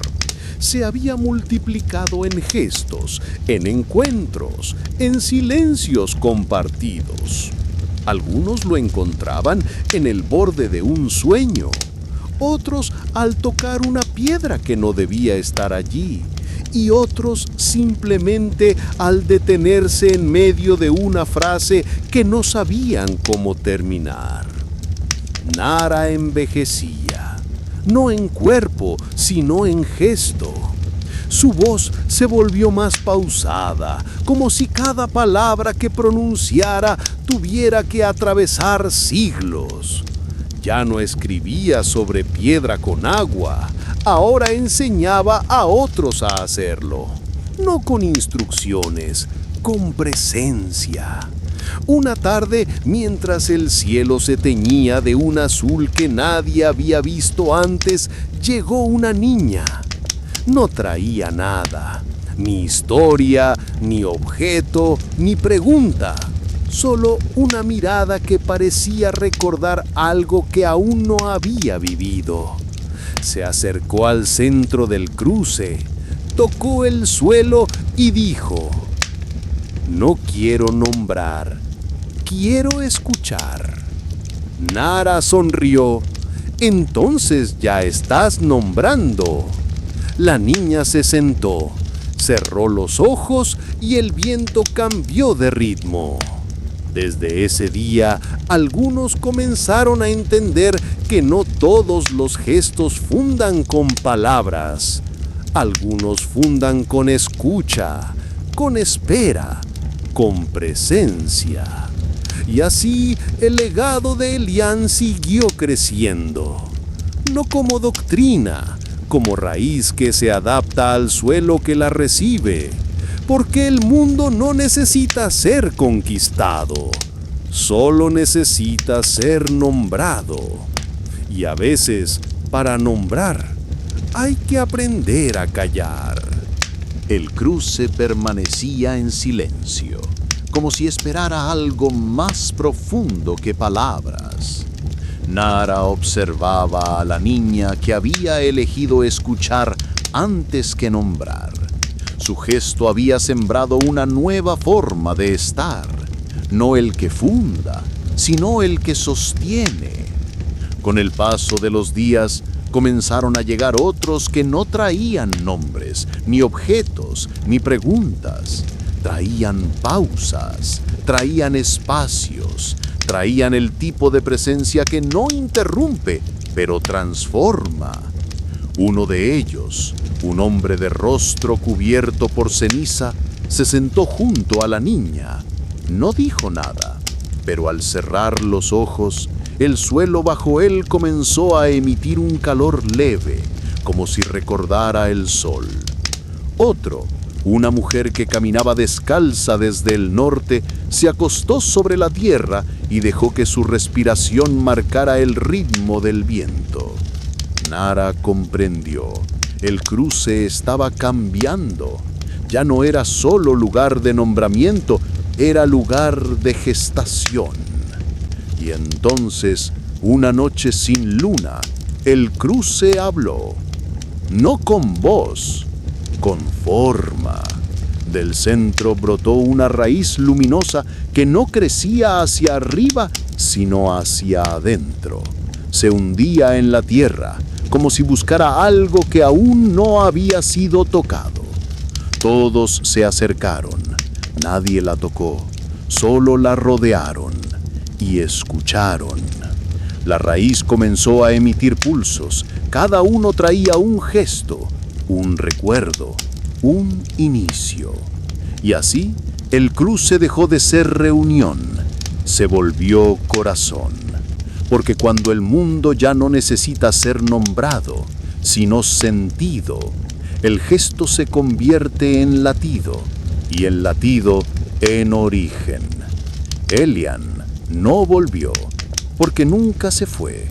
C: Se había multiplicado en gestos, en encuentros, en silencios compartidos. Algunos lo encontraban en el borde de un sueño, otros al tocar una piedra que no debía estar allí, y otros simplemente al detenerse en medio de una frase que no sabían cómo terminar. Nara envejecía.
D: no en cuerpo, sino en gesto. Su voz se volvió más pausada, como si cada palabra que pronunciara tuviera que atravesar siglos. Ya no escribía sobre piedra con agua, ahora enseñaba a otros a hacerlo. No con instrucciones, con presencia. Una tarde, mientras el cielo se teñía de un azul que nadie había visto antes, llegó una niña. No traía nada, ni historia, ni objeto, ni pregunta. Solo una mirada que parecía recordar algo que aún no había vivido. Se acercó al centro del cruce, tocó el suelo y dijo: «No quiero nombrar, quiero escuchar». Nara sonrió. «Entonces ya estás nombrando». La niña se sentó, cerró los ojos y el viento cambió de ritmo. Desde ese día, algunos comenzaron a entender que no todos los gestos fundan con palabras. Algunos fundan con escucha, con espera, con presencia. Y así el legado de Elian siguió creciendo. No como doctrina, como raíz que se adapta al suelo que la recibe. Porque el mundo no necesita ser conquistado, solo necesita ser nombrado. Y a veces, para nombrar, hay que aprender a callar.
A: El cruce permanecía en silencio, como si esperara algo más profundo que palabras. Nara observaba a la niña que había elegido escuchar antes que nombrar. Su gesto había sembrado una nueva forma de estar, no el que funda, sino el que sostiene. Con el paso de los días, comenzaron a llegar otros que no traían nombres, ni objetos, ni preguntas. Traían pausas, traían espacios, traían el tipo de presencia que no interrumpe, pero transforma. Uno de ellos, un hombre de rostro cubierto por ceniza, se sentó junto a la niña. No dijo nada, pero al cerrar los ojos, el suelo bajo él comenzó a emitir un calor leve, como si recordara el sol. Otro, una mujer que caminaba descalza desde el norte, se acostó sobre la tierra y dejó que su respiración marcara el ritmo del viento. Nara comprendió. El cruce estaba cambiando. Ya no era solo lugar de nombramiento, era lugar de gestación. Y entonces, una noche sin luna, el cruce habló. No con voz, con forma. Del centro brotó una raíz luminosa que no crecía hacia arriba, sino hacia adentro. Se hundía en la tierra, como si buscara algo que aún no había sido tocado. Todos se acercaron, nadie la tocó, solo la rodearon y escucharon. La raíz comenzó a emitir pulsos, cada uno traía un gesto, un recuerdo, un inicio. Y así, el cruce dejó de ser reunión, se volvió corazón. Porque cuando el mundo ya no necesita ser nombrado, sino sentido, el gesto se convierte en latido, y el latido en origen. Elian no volvió, porque nunca se fue,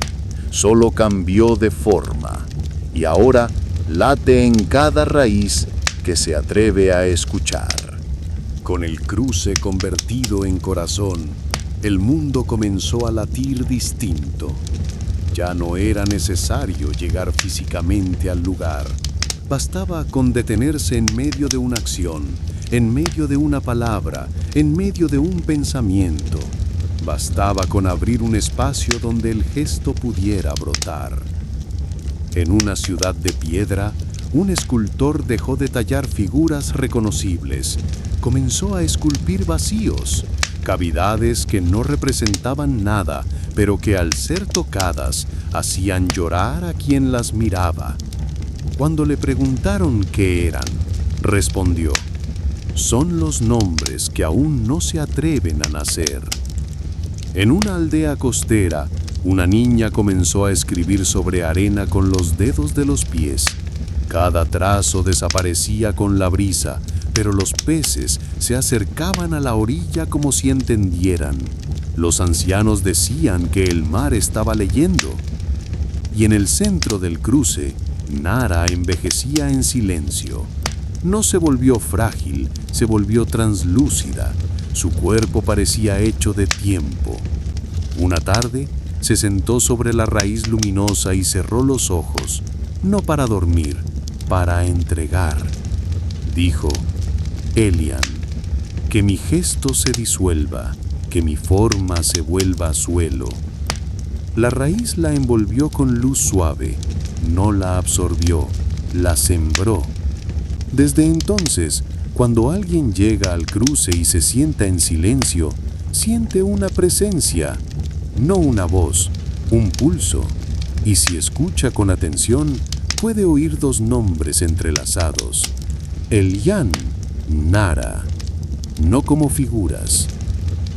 A: solo cambió de forma, y ahora late en cada raíz que se atreve a escuchar.
C: Con el cruce convertido en corazón, el mundo comenzó a latir distinto. Ya no era necesario llegar físicamente al lugar. Bastaba con detenerse en medio de una acción, en medio de una palabra, en medio de un pensamiento. Bastaba con abrir un espacio donde el gesto pudiera brotar. En una ciudad de piedra, un escultor dejó de tallar figuras reconocibles. Comenzó a esculpir vacíos, cavidades que no representaban nada, pero que al ser tocadas hacían llorar a quien las miraba. Cuando le preguntaron qué eran, respondió: son los nombres que aún no se atreven a nacer. En una aldea costera, una niña comenzó a escribir sobre arena con los dedos de los pies. Cada trazo desaparecía con la brisa, pero los peces se acercaban a la orilla como si entendieran. Los ancianos decían que el mar estaba leyendo. Y en el centro del cruce, Nara envejecía en silencio. No se volvió frágil, se volvió translúcida. Su cuerpo parecía hecho de tiempo. Una tarde, se sentó sobre la raíz luminosa y cerró los ojos, no para dormir, para entregar. Dijo: Elian, que mi gesto se disuelva, que mi forma se vuelva suelo. La raíz la envolvió con luz suave, no la absorbió, la sembró. Desde entonces, cuando alguien llega al cruce y se sienta en silencio, siente una presencia, no una voz, un pulso. Y si escucha con atención, puede oír dos nombres entrelazados: Elian, Nara, no como figuras,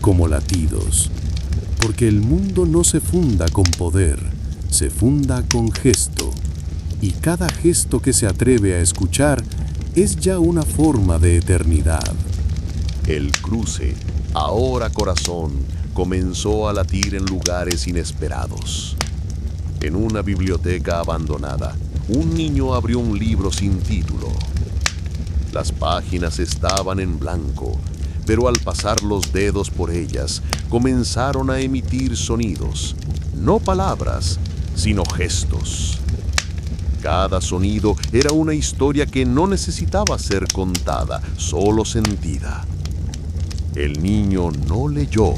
C: como latidos. Porque el mundo no se funda con poder, se funda con gesto. Y cada gesto que se atreve a escuchar es ya una forma de eternidad.
D: El cruce, ahora corazón, comenzó a latir en lugares inesperados. En una biblioteca abandonada, un niño abrió un libro sin título. Las páginas estaban en blanco, pero al pasar los dedos por ellas, comenzaron a emitir sonidos, no palabras, sino gestos. Cada sonido era una historia que no necesitaba ser contada, solo sentida. El niño no leyó,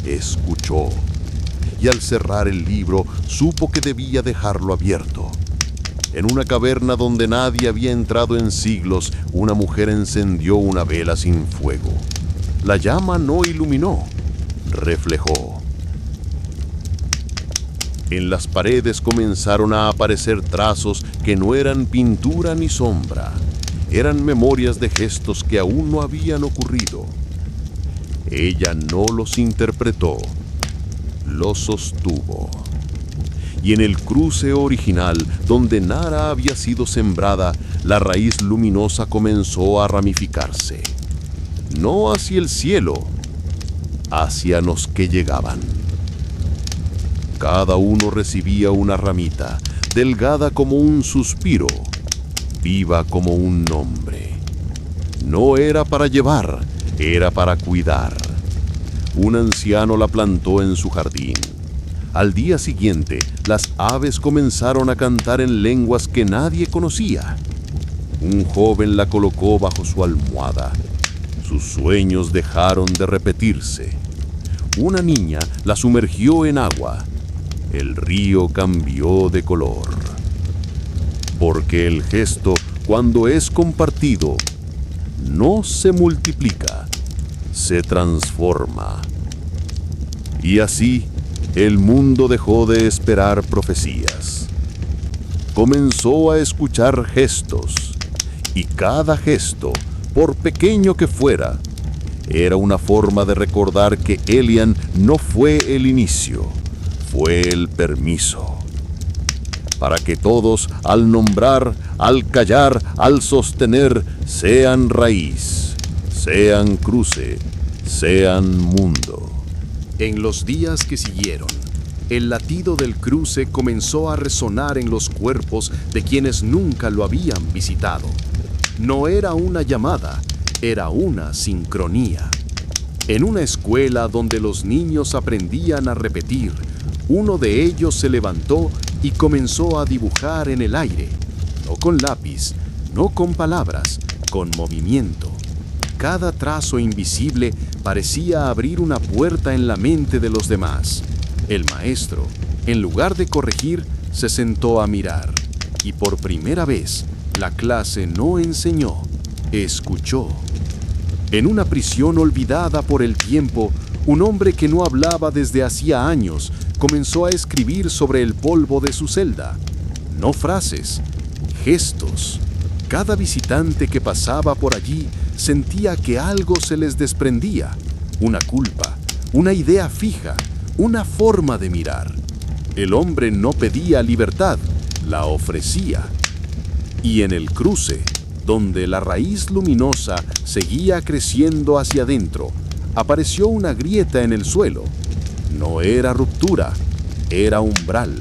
D: escuchó, y al cerrar el libro supo que debía dejarlo abierto. En una caverna donde nadie había entrado en siglos, una mujer encendió una vela sin fuego. La llama no iluminó, reflejó. En las paredes comenzaron a aparecer trazos que no eran pintura ni sombra. Eran memorias de gestos que aún no habían ocurrido. Ella no los interpretó, los sostuvo. Y en el cruce original, donde Nara había sido sembrada, la raíz luminosa comenzó a ramificarse. No hacia el cielo, hacia los que llegaban. Cada uno recibía una ramita, delgada como un suspiro, viva como un nombre. No era para llevar, era para cuidar. Un anciano la plantó en su jardín. Al día siguiente, las aves comenzaron a cantar en lenguas que nadie conocía. Un joven la colocó bajo su almohada. Sus sueños dejaron de repetirse. Una niña la sumergió en agua. El río cambió de color. Porque el gesto, cuando es compartido, no se multiplica, se transforma. Y así, el mundo dejó de esperar profecías. Comenzó a escuchar gestos, y cada gesto, por pequeño que fuera, era una forma de recordar que Elian no fue el inicio, fue el permiso. Para que todos, al nombrar, al callar, al sostener, sean raíz, sean cruce, sean mundo.
C: En los días que siguieron, el latido del cruce comenzó a resonar en los cuerpos de quienes nunca lo habían visitado. No era una llamada, era una sincronía. En una escuela donde los niños aprendían a repetir, uno de ellos se levantó y comenzó a dibujar en el aire, no con lápiz, no con palabras, con movimiento. Cada trazo invisible parecía abrir una puerta en la mente de los demás. El maestro, en lugar de corregir, se sentó a mirar. Y por primera vez, la clase no enseñó, escuchó. En una prisión olvidada por el tiempo, un hombre que no hablaba desde hacía años comenzó a escribir sobre el polvo de su celda. No frases, gestos. Cada visitante que pasaba por allí sentía que algo se les desprendía, una culpa, una idea fija, una forma de mirar. El hombre no pedía libertad, la ofrecía. Y en el cruce, donde la raíz luminosa seguía creciendo hacia adentro, apareció una grieta en el suelo. No era ruptura, era umbral.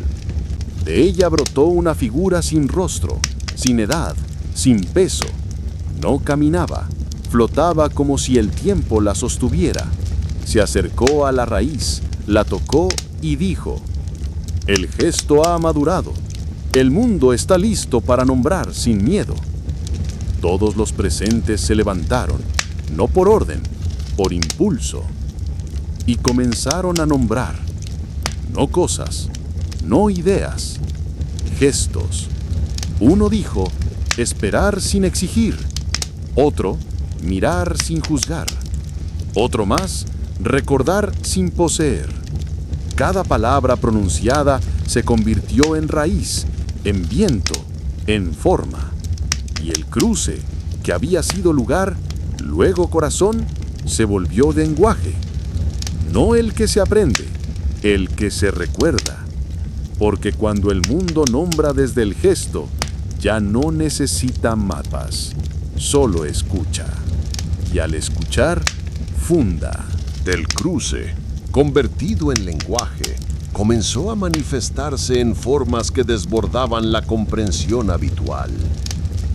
C: De ella brotó una figura sin rostro, sin edad, sin peso. No caminaba, flotaba como si el tiempo la sostuviera. Se acercó a la raíz, la tocó y dijo: «El gesto ha madurado. El mundo está listo para nombrar sin miedo». Todos los presentes se levantaron, no por orden, por impulso, y comenzaron a nombrar, no cosas, no ideas, gestos. Uno dijo: esperar sin exigir. Otro: mirar sin juzgar. Otro más: recordar sin poseer. Cada palabra pronunciada se convirtió en raíz, en viento, en forma. Y el cruce, que había sido lugar, luego corazón, se volvió lenguaje. No el que se aprende, el que se recuerda. Porque cuando el mundo nombra desde el gesto, ya no necesita mapas, solo escucha. Y al escuchar, funda.
D: Del cruce, convertido en lenguaje, comenzó a manifestarse en formas que desbordaban la comprensión habitual.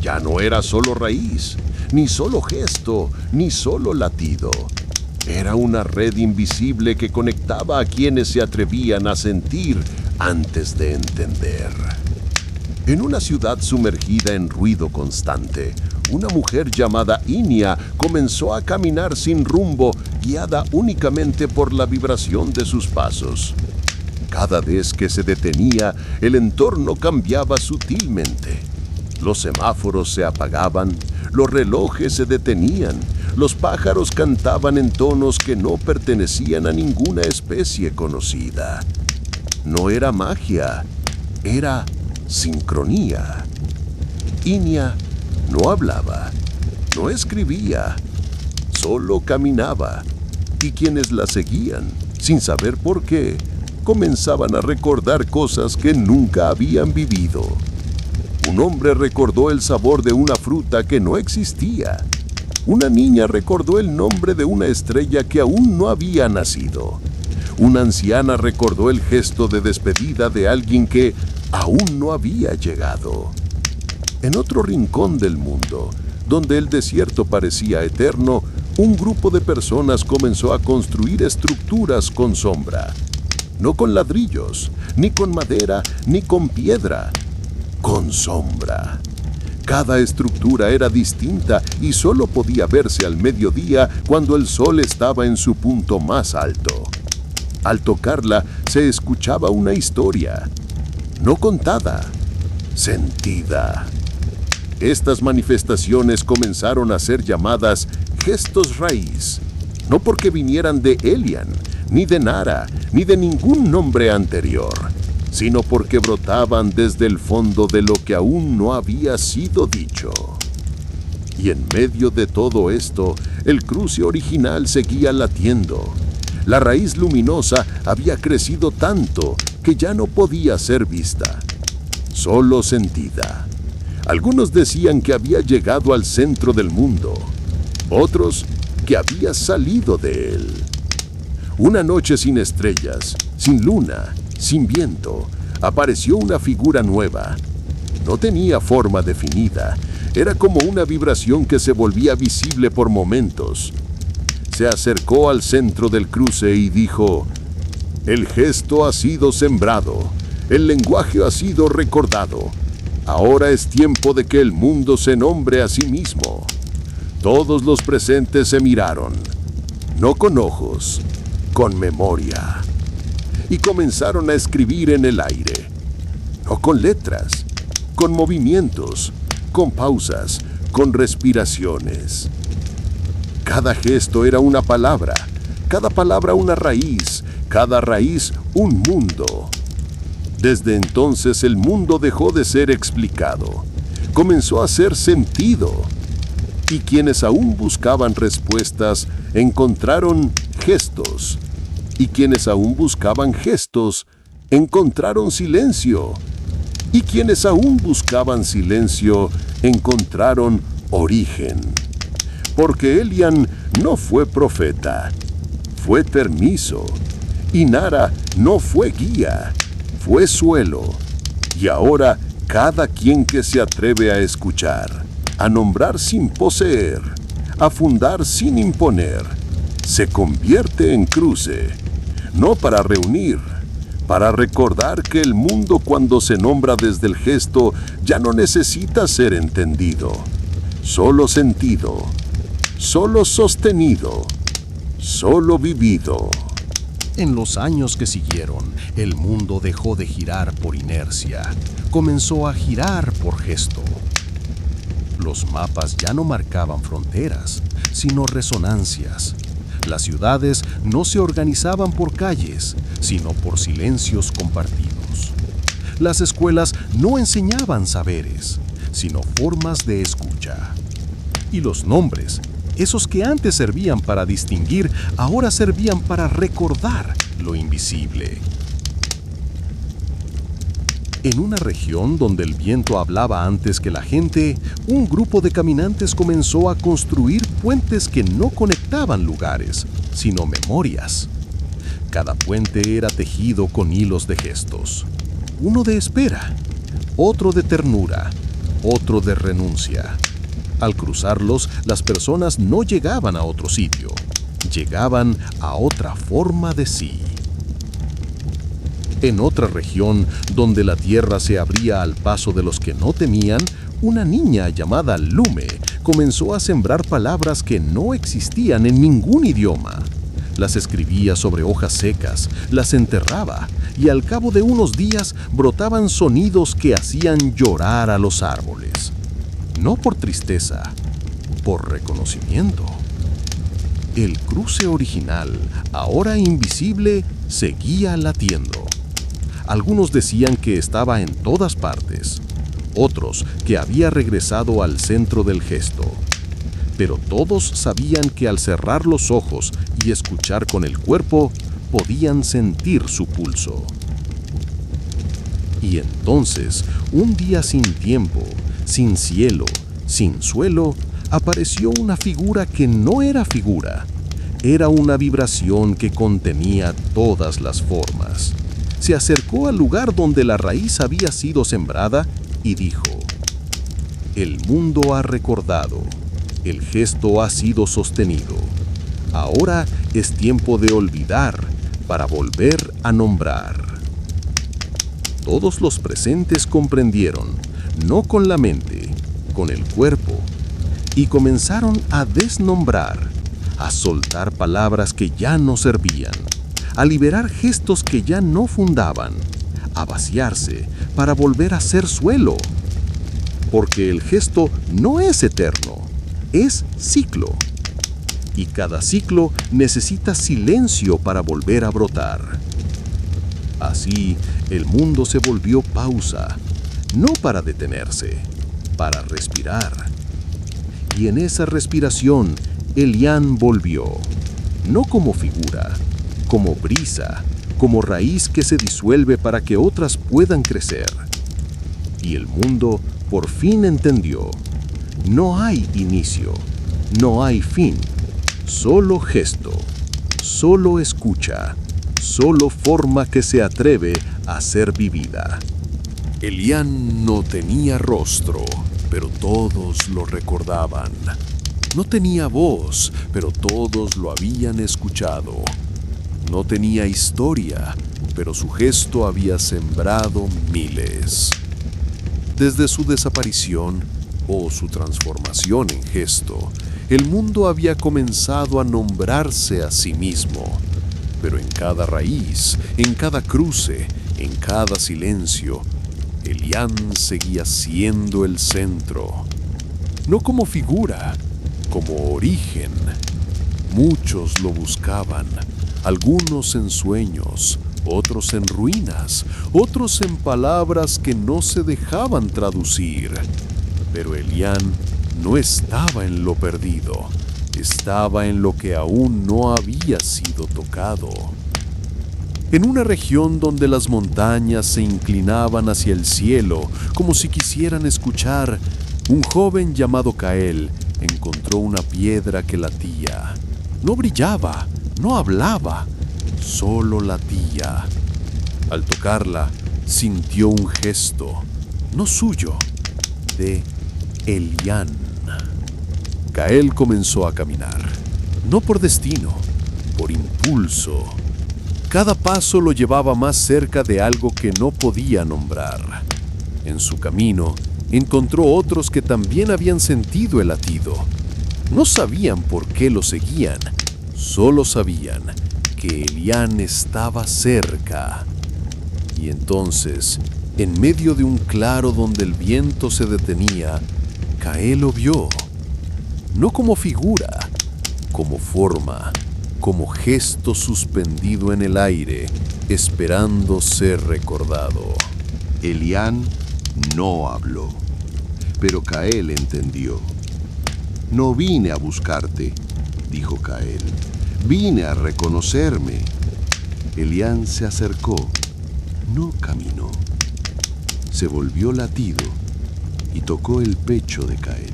D: Ya no era solo raíz, ni solo gesto, ni solo latido. Era una red invisible que conectaba a quienes se atrevían a sentir antes de entender. En una ciudad sumergida en ruido constante, una mujer llamada Inia comenzó a caminar sin rumbo, guiada únicamente por la vibración de sus pasos. Cada vez que se detenía, el entorno cambiaba sutilmente. Los semáforos se apagaban, los relojes se detenían, los pájaros cantaban en tonos que no pertenecían a ninguna especie conocida. No era magia, era sincronía. Inia no hablaba, no escribía, solo caminaba, y quienes la seguían, sin saber por qué, comenzaban a recordar cosas que nunca habían vivido. Un hombre recordó el sabor de una fruta que no existía. Una niña recordó el nombre de una estrella que aún no había nacido. Una anciana recordó el gesto de despedida de alguien que aún no había llegado. En otro rincón del mundo, donde el desierto parecía eterno, un grupo de personas comenzó a construir estructuras con sombra. No con ladrillos, ni con madera, ni con piedra. Con sombra. Cada estructura era distinta y solo podía verse al mediodía cuando el sol estaba en su punto más alto. Al tocarla se escuchaba una historia, no contada, sentida. Estas manifestaciones comenzaron a ser llamadas gestos raíz, no porque vinieran de Elian, ni de Nara, ni de ningún nombre anterior, sino porque brotaban desde el fondo de lo que aún no había sido dicho. Y en medio de todo esto, el cruce original seguía latiendo. La raíz luminosa había crecido tanto que ya no podía ser vista, solo sentida. Algunos decían que había llegado al centro del mundo, otros que había salido de él. Una noche sin estrellas, sin luna, sin viento, apareció una figura nueva. No tenía forma definida, era como una vibración que se volvía visible por momentos. Se acercó al centro del cruce y dijo: «El gesto ha sido sembrado, el lenguaje ha sido recordado. Ahora es tiempo de que el mundo se nombre a sí mismo». Todos los presentes se miraron, no con ojos, con memoria. Y comenzaron a escribir en el aire, no con letras, con movimientos, con pausas, con respiraciones.
E: Cada gesto era una palabra, cada palabra una raíz, cada raíz un mundo. Desde entonces el mundo dejó de ser explicado, comenzó a hacer sentido. Y quienes aún buscaban respuestas encontraron gestos. Y quienes aún buscaban gestos encontraron silencio. Y quienes aún buscaban silencio encontraron origen. Porque Elian no fue profeta, fue permiso. Y Nara no fue guía, fue suelo. Y ahora cada quien que se atreve a escuchar, a nombrar sin poseer, a fundar sin imponer, se convierte en cruce, no para reunir, para recordar que el mundo cuando se nombra desde el gesto ya no necesita ser entendido, solo sentido, solo sostenido, solo vivido.
A: En los años que siguieron, el mundo dejó de girar por inercia, comenzó a girar por gesto. Los mapas ya no marcaban fronteras, sino resonancias. Las ciudades no se organizaban por calles, sino por silencios compartidos. Las escuelas no enseñaban saberes, sino formas de escucha. Y los nombres, esos que antes servían para distinguir, ahora servían para recordar lo invisible. En una región donde el viento hablaba antes que la gente, un grupo de caminantes comenzó a construir puentes que no conectaban lugares, sino memorias. Cada puente era tejido con hilos de gestos. Uno de espera, otro de ternura, otro de renuncia. Al cruzarlos, las personas no llegaban a otro sitio, llegaban a otra forma de sí. En otra región, donde la tierra se abría al paso de los que no temían, una niña llamada Lume comenzó a sembrar palabras que no existían en ningún idioma. Las escribía sobre hojas secas, las enterraba, y al cabo de unos días brotaban sonidos que hacían llorar a los árboles. No por tristeza, por reconocimiento. El cruce original, ahora invisible, seguía latiendo. Algunos decían que estaba en todas partes, otros que había regresado al centro del gesto. Pero todos sabían que al cerrar los ojos y escuchar con el cuerpo, podían sentir su pulso. Y entonces, un día sin tiempo, sin cielo, sin suelo, apareció una figura que no era figura. Era una vibración que contenía todas las formas. Se acercó al lugar donde la raíz había sido sembrada y dijo: el mundo ha recordado, el gesto ha sido sostenido. Ahora es tiempo de olvidar para volver a nombrar. Todos los presentes comprendieron, no con la mente, con el cuerpo, y comenzaron a desnombrar, a soltar palabras que ya no servían, a liberar gestos que ya no fundaban, a vaciarse para volver a ser suelo. Porque el gesto no es eterno, es ciclo. Y cada ciclo necesita silencio para volver a brotar. Así, el mundo se volvió pausa, no para detenerse, para respirar. Y en esa respiración, Elian volvió, no como figura, como brisa, como raíz que se disuelve para que otras puedan crecer. Y el mundo por fin entendió, no hay inicio, no hay fin, solo gesto, solo escucha, solo forma que se atreve a ser vivida.
C: Elian no tenía rostro, pero todos lo recordaban. No tenía voz, pero todos lo habían escuchado. No tenía historia, pero su gesto había sembrado miles. Desde su desaparición o su transformación en gesto, el mundo había comenzado a nombrarse a sí mismo. Pero en cada raíz, en cada cruce, en cada silencio, Elian seguía siendo el centro. No como figura, como origen, Muchos lo buscaban, algunos en sueños, otros en ruinas, otros en palabras que no se dejaban traducir. Pero Elián no estaba en lo perdido, estaba en lo que aún no había sido tocado. En una región donde las montañas se inclinaban hacia el cielo como si quisieran escuchar, un joven llamado Cael encontró una piedra que latía. No brillaba, no hablaba, solo latía. Al tocarla, sintió un gesto, no suyo, de Elián. Cael comenzó a caminar, no por destino, por impulso. Cada paso lo llevaba más cerca de algo que no podía nombrar. En su camino, encontró otros que también habían sentido el latido. No sabían por qué lo seguían, solo sabían que Elián estaba cerca. Y entonces, en medio de un claro donde el viento se detenía, Cael lo vio. No como figura, como forma, como gesto suspendido en el aire, esperando ser recordado.
D: Elián no habló, pero Cael entendió. No vine a buscarte, dijo Cael. Vine a reconocerme. Elián se acercó, no caminó. Se volvió latido y tocó el pecho de Cael.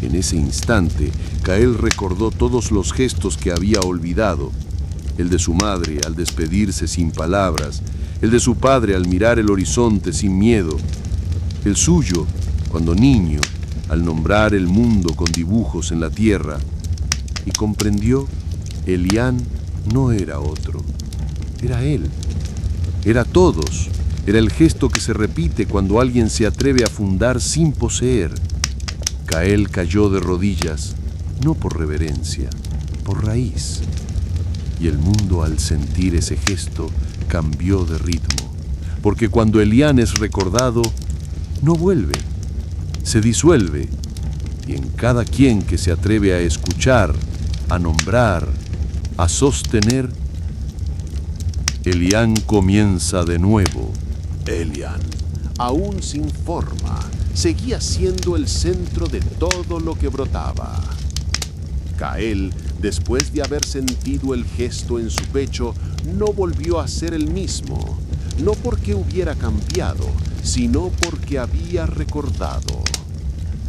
D: En ese instante, Cael recordó todos los gestos que había olvidado. El de su madre al despedirse sin palabras, el de su padre al mirar el horizonte sin miedo, el suyo, cuando niño, al nombrar el mundo con dibujos en la tierra, y comprendió, Elián no era otro, era él, era todos, era el gesto que se repite cuando alguien se atreve a fundar sin poseer. Cael cayó de rodillas, no por reverencia, por raíz. Y el mundo al sentir ese gesto cambió de ritmo, porque cuando Elián es recordado, no vuelve, se disuelve, y en cada quien que se atreve a escuchar, a nombrar, a sostener, Elián comienza de nuevo.
E: Elián, aún sin forma, seguía siendo el centro de todo lo que brotaba. Cael, después de haber sentido el gesto en su pecho, no volvió a ser el mismo, no porque hubiera cambiado, sino porque había recordado.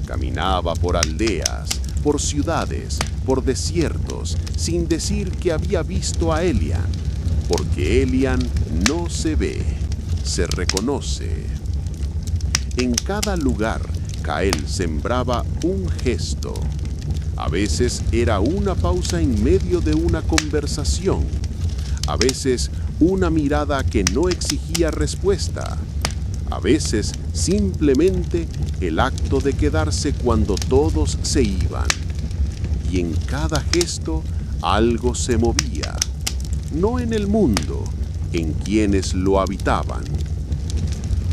E: Caminaba por aldeas, por ciudades, por desiertos, sin decir que había visto a Elián, porque Elián no se ve, se reconoce. En cada lugar, Cael sembraba un gesto. A veces era una pausa en medio de una conversación. A veces una mirada que no exigía respuesta. A veces simplemente el acto de quedarse cuando todos se iban. Y en cada gesto algo se movía. No en el mundo, en quienes lo habitaban.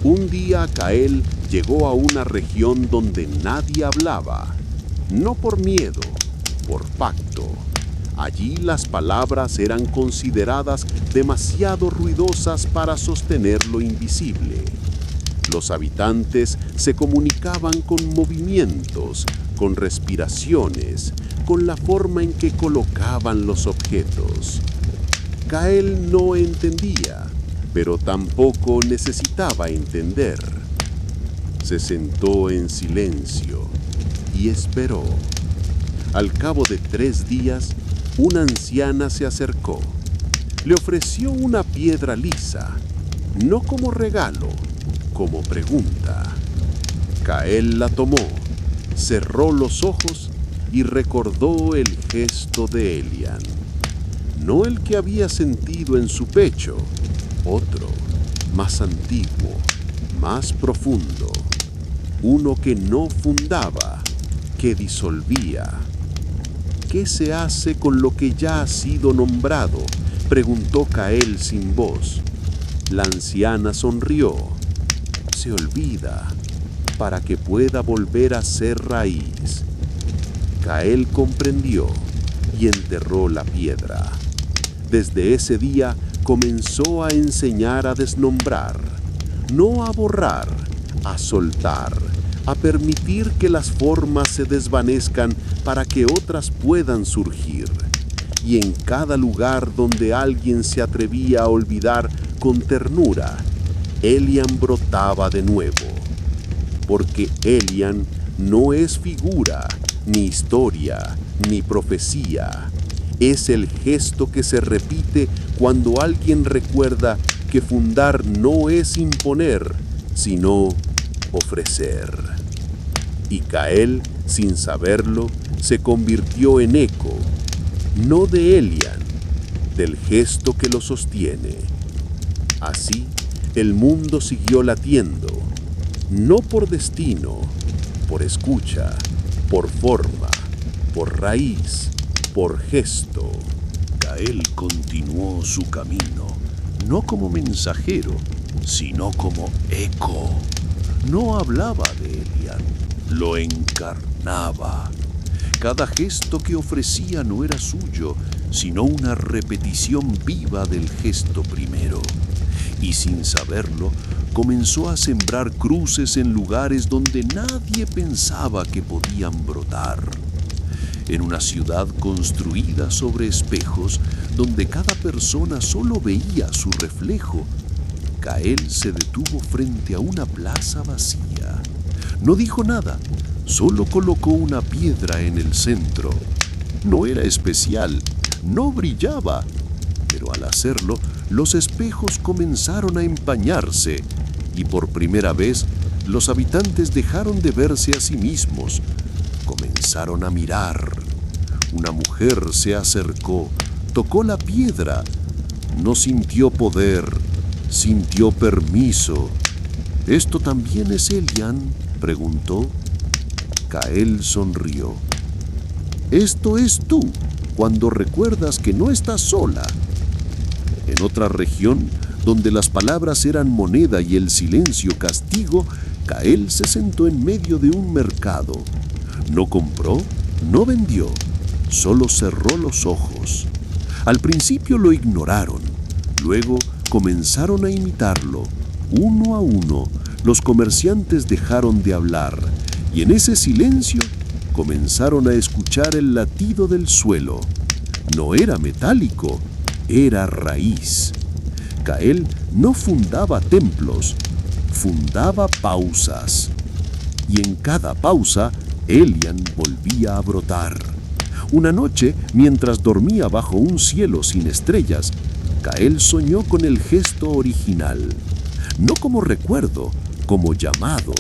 E: Un día Cael llegó a una región donde nadie hablaba, no por miedo, por pacto. Allí las palabras eran consideradas demasiado ruidosas para sostener lo invisible. Los habitantes se comunicaban con movimientos, con respiraciones, con la forma en que colocaban los objetos. Cael no entendía, pero tampoco necesitaba entender. Se sentó en silencio y esperó. Al cabo de 3 días, una anciana se acercó. Le ofreció una piedra lisa, no como regalo, como pregunta. Cael la tomó, cerró los ojos y recordó el gesto de Elián. No el que había sentido en su pecho, otro, más antiguo, más profundo. Uno que no fundaba, que disolvía. ¿Qué se hace con lo que ya ha sido nombrado?, preguntó Cael sin voz. La anciana sonrió. Se olvida, para que pueda volver a ser raíz. Cael comprendió,
D: y enterró la piedra. Desde ese día comenzó a enseñar a desnombrar, no a borrar, a soltar, a permitir que las formas se desvanezcan para que otras puedan surgir. Y en cada lugar donde alguien se atrevía a olvidar con ternura, Elian brotaba de nuevo. Porque Elian no es figura, ni historia, ni profecía. Es el gesto que se repite cuando alguien recuerda que fundar no es imponer, sino ofrecer. Y Cael, sin saberlo, se convirtió en eco, no de Elian, del gesto que lo sostiene. Así, el mundo siguió latiendo, no por destino, por escucha, por forma, por raíz, por gesto.
E: Cael continuó su camino, no como mensajero, sino como eco. No hablaba de Elian, lo encarnaba. Cada gesto que ofrecía no era suyo, sino una repetición viva del gesto primero. Y sin saberlo, comenzó a sembrar cruces en lugares donde nadie pensaba que podían brotar. En una ciudad construida sobre espejos, donde cada persona solo veía su reflejo, Cael se detuvo frente a una plaza vacía. No dijo nada, solo colocó una piedra en el centro. No era especial, no brillaba, pero al hacerlo, los espejos comenzaron a empañarse y por primera vez los habitantes dejaron de verse a sí mismos. Comenzaron a mirar. Una mujer se acercó, tocó la piedra. No sintió poder, sintió permiso. ¿Esto también es Elian?, preguntó. Cael sonrió. Esto es tú, cuando recuerdas que no estás sola. En otra región, donde las palabras eran moneda y el silencio castigo, Cael se sentó en medio de un mercado. No compró, no vendió, solo cerró los ojos. Al principio lo ignoraron, luego comenzaron a imitarlo. Uno a uno, los comerciantes dejaron de hablar, y en ese silencio comenzaron a escuchar el latido del suelo. No era metálico, era raíz. Cael no fundaba templos, fundaba pausas. Y en cada pausa, Elian volvía a brotar. Una noche, mientras dormía bajo un cielo sin estrellas, Cael soñó con el gesto original. No como recuerdo, como llamado.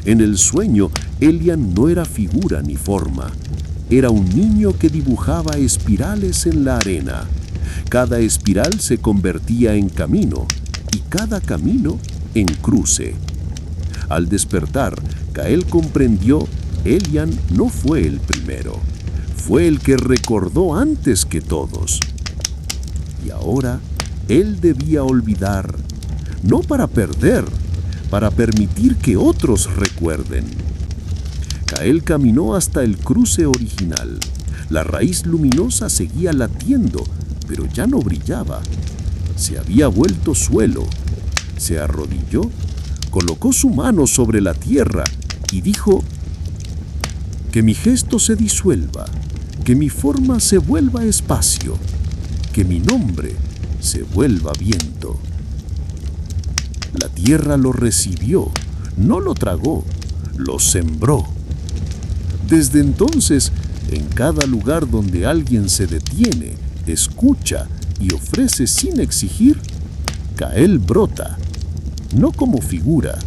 E: En el sueño, Elian no era figura ni forma. Era un niño que dibujaba espirales en la arena. Cada espiral se convertía en camino y cada camino en cruce. Al despertar, Cael comprendió: Elian no fue el primero, fue el que recordó antes que todos. Y ahora él debía olvidar, no para perder, para permitir que otros recuerden. Cael caminó hasta el cruce original. La raíz luminosa seguía latiendo, pero ya no brillaba. Se había vuelto suelo. Se arrodilló, colocó su mano sobre la tierra y dijo: que mi gesto se disuelva, que mi forma se vuelva espacio, que mi nombre se vuelva viento. La tierra lo recibió, no lo tragó, lo sembró. Desde entonces, en cada lugar donde alguien se detiene, escucha y ofrece sin exigir, Cael brota, no como figura,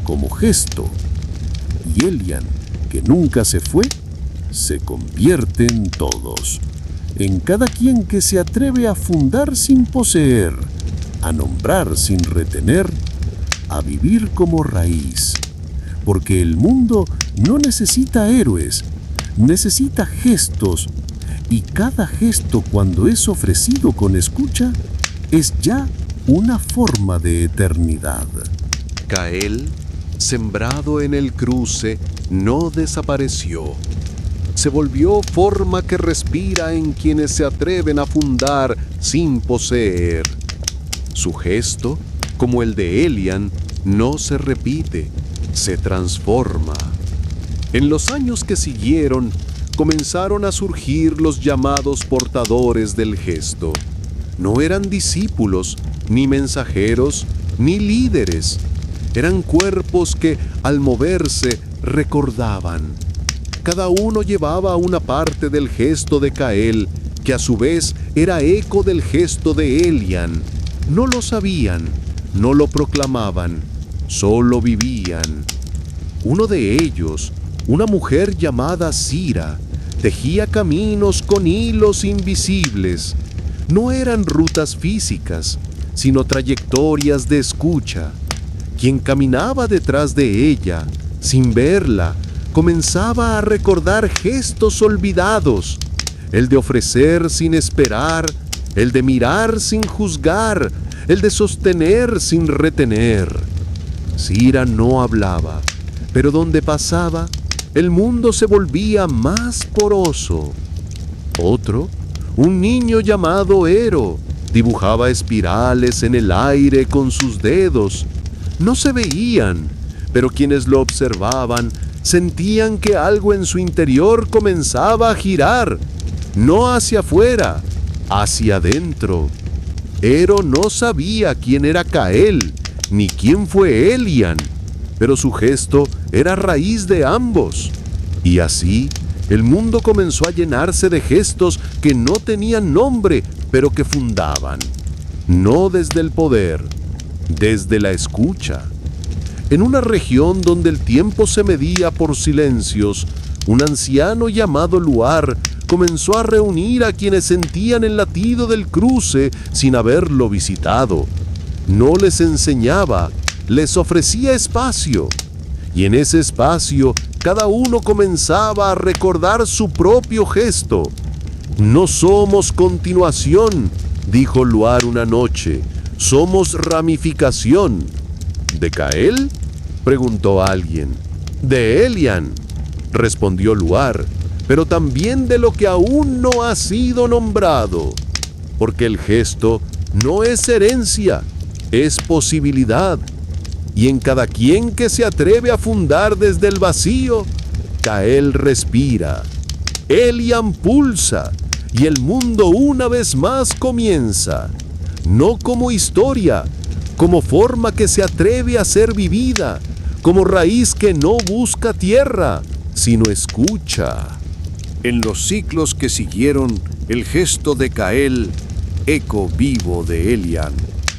E: como gesto. Y Elian, que nunca se fue, se convierte en todos, en cada quien que se atreve a fundar sin poseer, a nombrar sin retener, a vivir como raíz. Porque el mundo no necesita héroes, necesita gestos, y cada gesto, cuando es ofrecido con escucha, es ya una forma de eternidad.
C: Cael, sembrado en el cruce, no desapareció. se volvió forma que respira en quienes se atreven a fundar sin poseer. Su gesto, como el de Elian, no se repite, se transforma. En los años que siguieron, comenzaron a surgir los llamados portadores del gesto. No eran discípulos, ni mensajeros, ni líderes. Eran cuerpos que, al moverse, recordaban. Cada uno llevaba una parte del gesto de Cael, que a su vez era eco del gesto de Elian. No lo sabían, no lo proclamaban, solo vivían. Uno de ellos, una mujer llamada Sira, tejía caminos con hilos invisibles. No eran rutas físicas, sino trayectorias de escucha. Quien caminaba detrás de ella, sin verla, comenzaba a recordar gestos olvidados, el de ofrecer sin esperar, el de mirar sin juzgar, el de sostener sin retener. Sira no hablaba, pero donde pasaba, el mundo se volvía más poroso. Otro, un niño llamado Ero, dibujaba espirales en el aire con sus dedos. No se veían, pero quienes lo observaban sentían que algo en su interior comenzaba a girar, no hacia afuera, hacia adentro. Ero no sabía quién era Cael, ni quién fue Elian, pero su gesto era raíz de ambos. Y así, el mundo comenzó a llenarse de gestos que no tenían nombre, pero que fundaban. No desde el poder, desde la escucha. En una región donde el tiempo se medía por silencios, un anciano llamado Luar comenzó a reunir a quienes sentían el latido del cruce sin haberlo visitado. No les enseñaba, les ofrecía espacio. Y en ese espacio, cada uno comenzaba a recordar su propio gesto. No somos continuación, dijo Luar una noche, somos ramificación. ¿De Cael?, preguntó alguien. De Elian, respondió Luar, pero también de lo que aún no ha sido nombrado. Porque el gesto no es herencia, es posibilidad. Y en cada quien que se atreve a fundar desde el vacío, Cael respira, Elian pulsa, y el mundo una vez más comienza, no como historia, como forma que se atreve a ser vivida, como raíz que no busca tierra, sino escucha.
E: En los ciclos que siguieron, el gesto de Cael, eco vivo de Elian,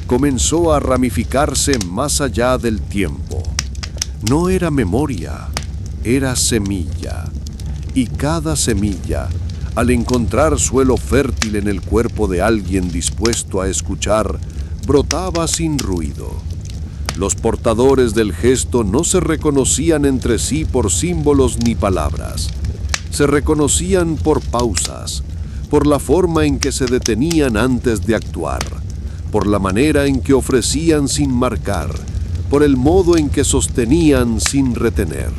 E: comenzó a ramificarse más allá del tiempo. No era memoria, era semilla. Y cada semilla, al encontrar suelo fértil en el cuerpo de alguien dispuesto a escuchar, brotaba sin ruido. Los portadores del gesto no se reconocían entre sí por símbolos ni palabras. Se reconocían por pausas, por la forma en que se detenían antes de actuar, por la manera en que ofrecían sin marcar, por el modo en que sostenían sin retener.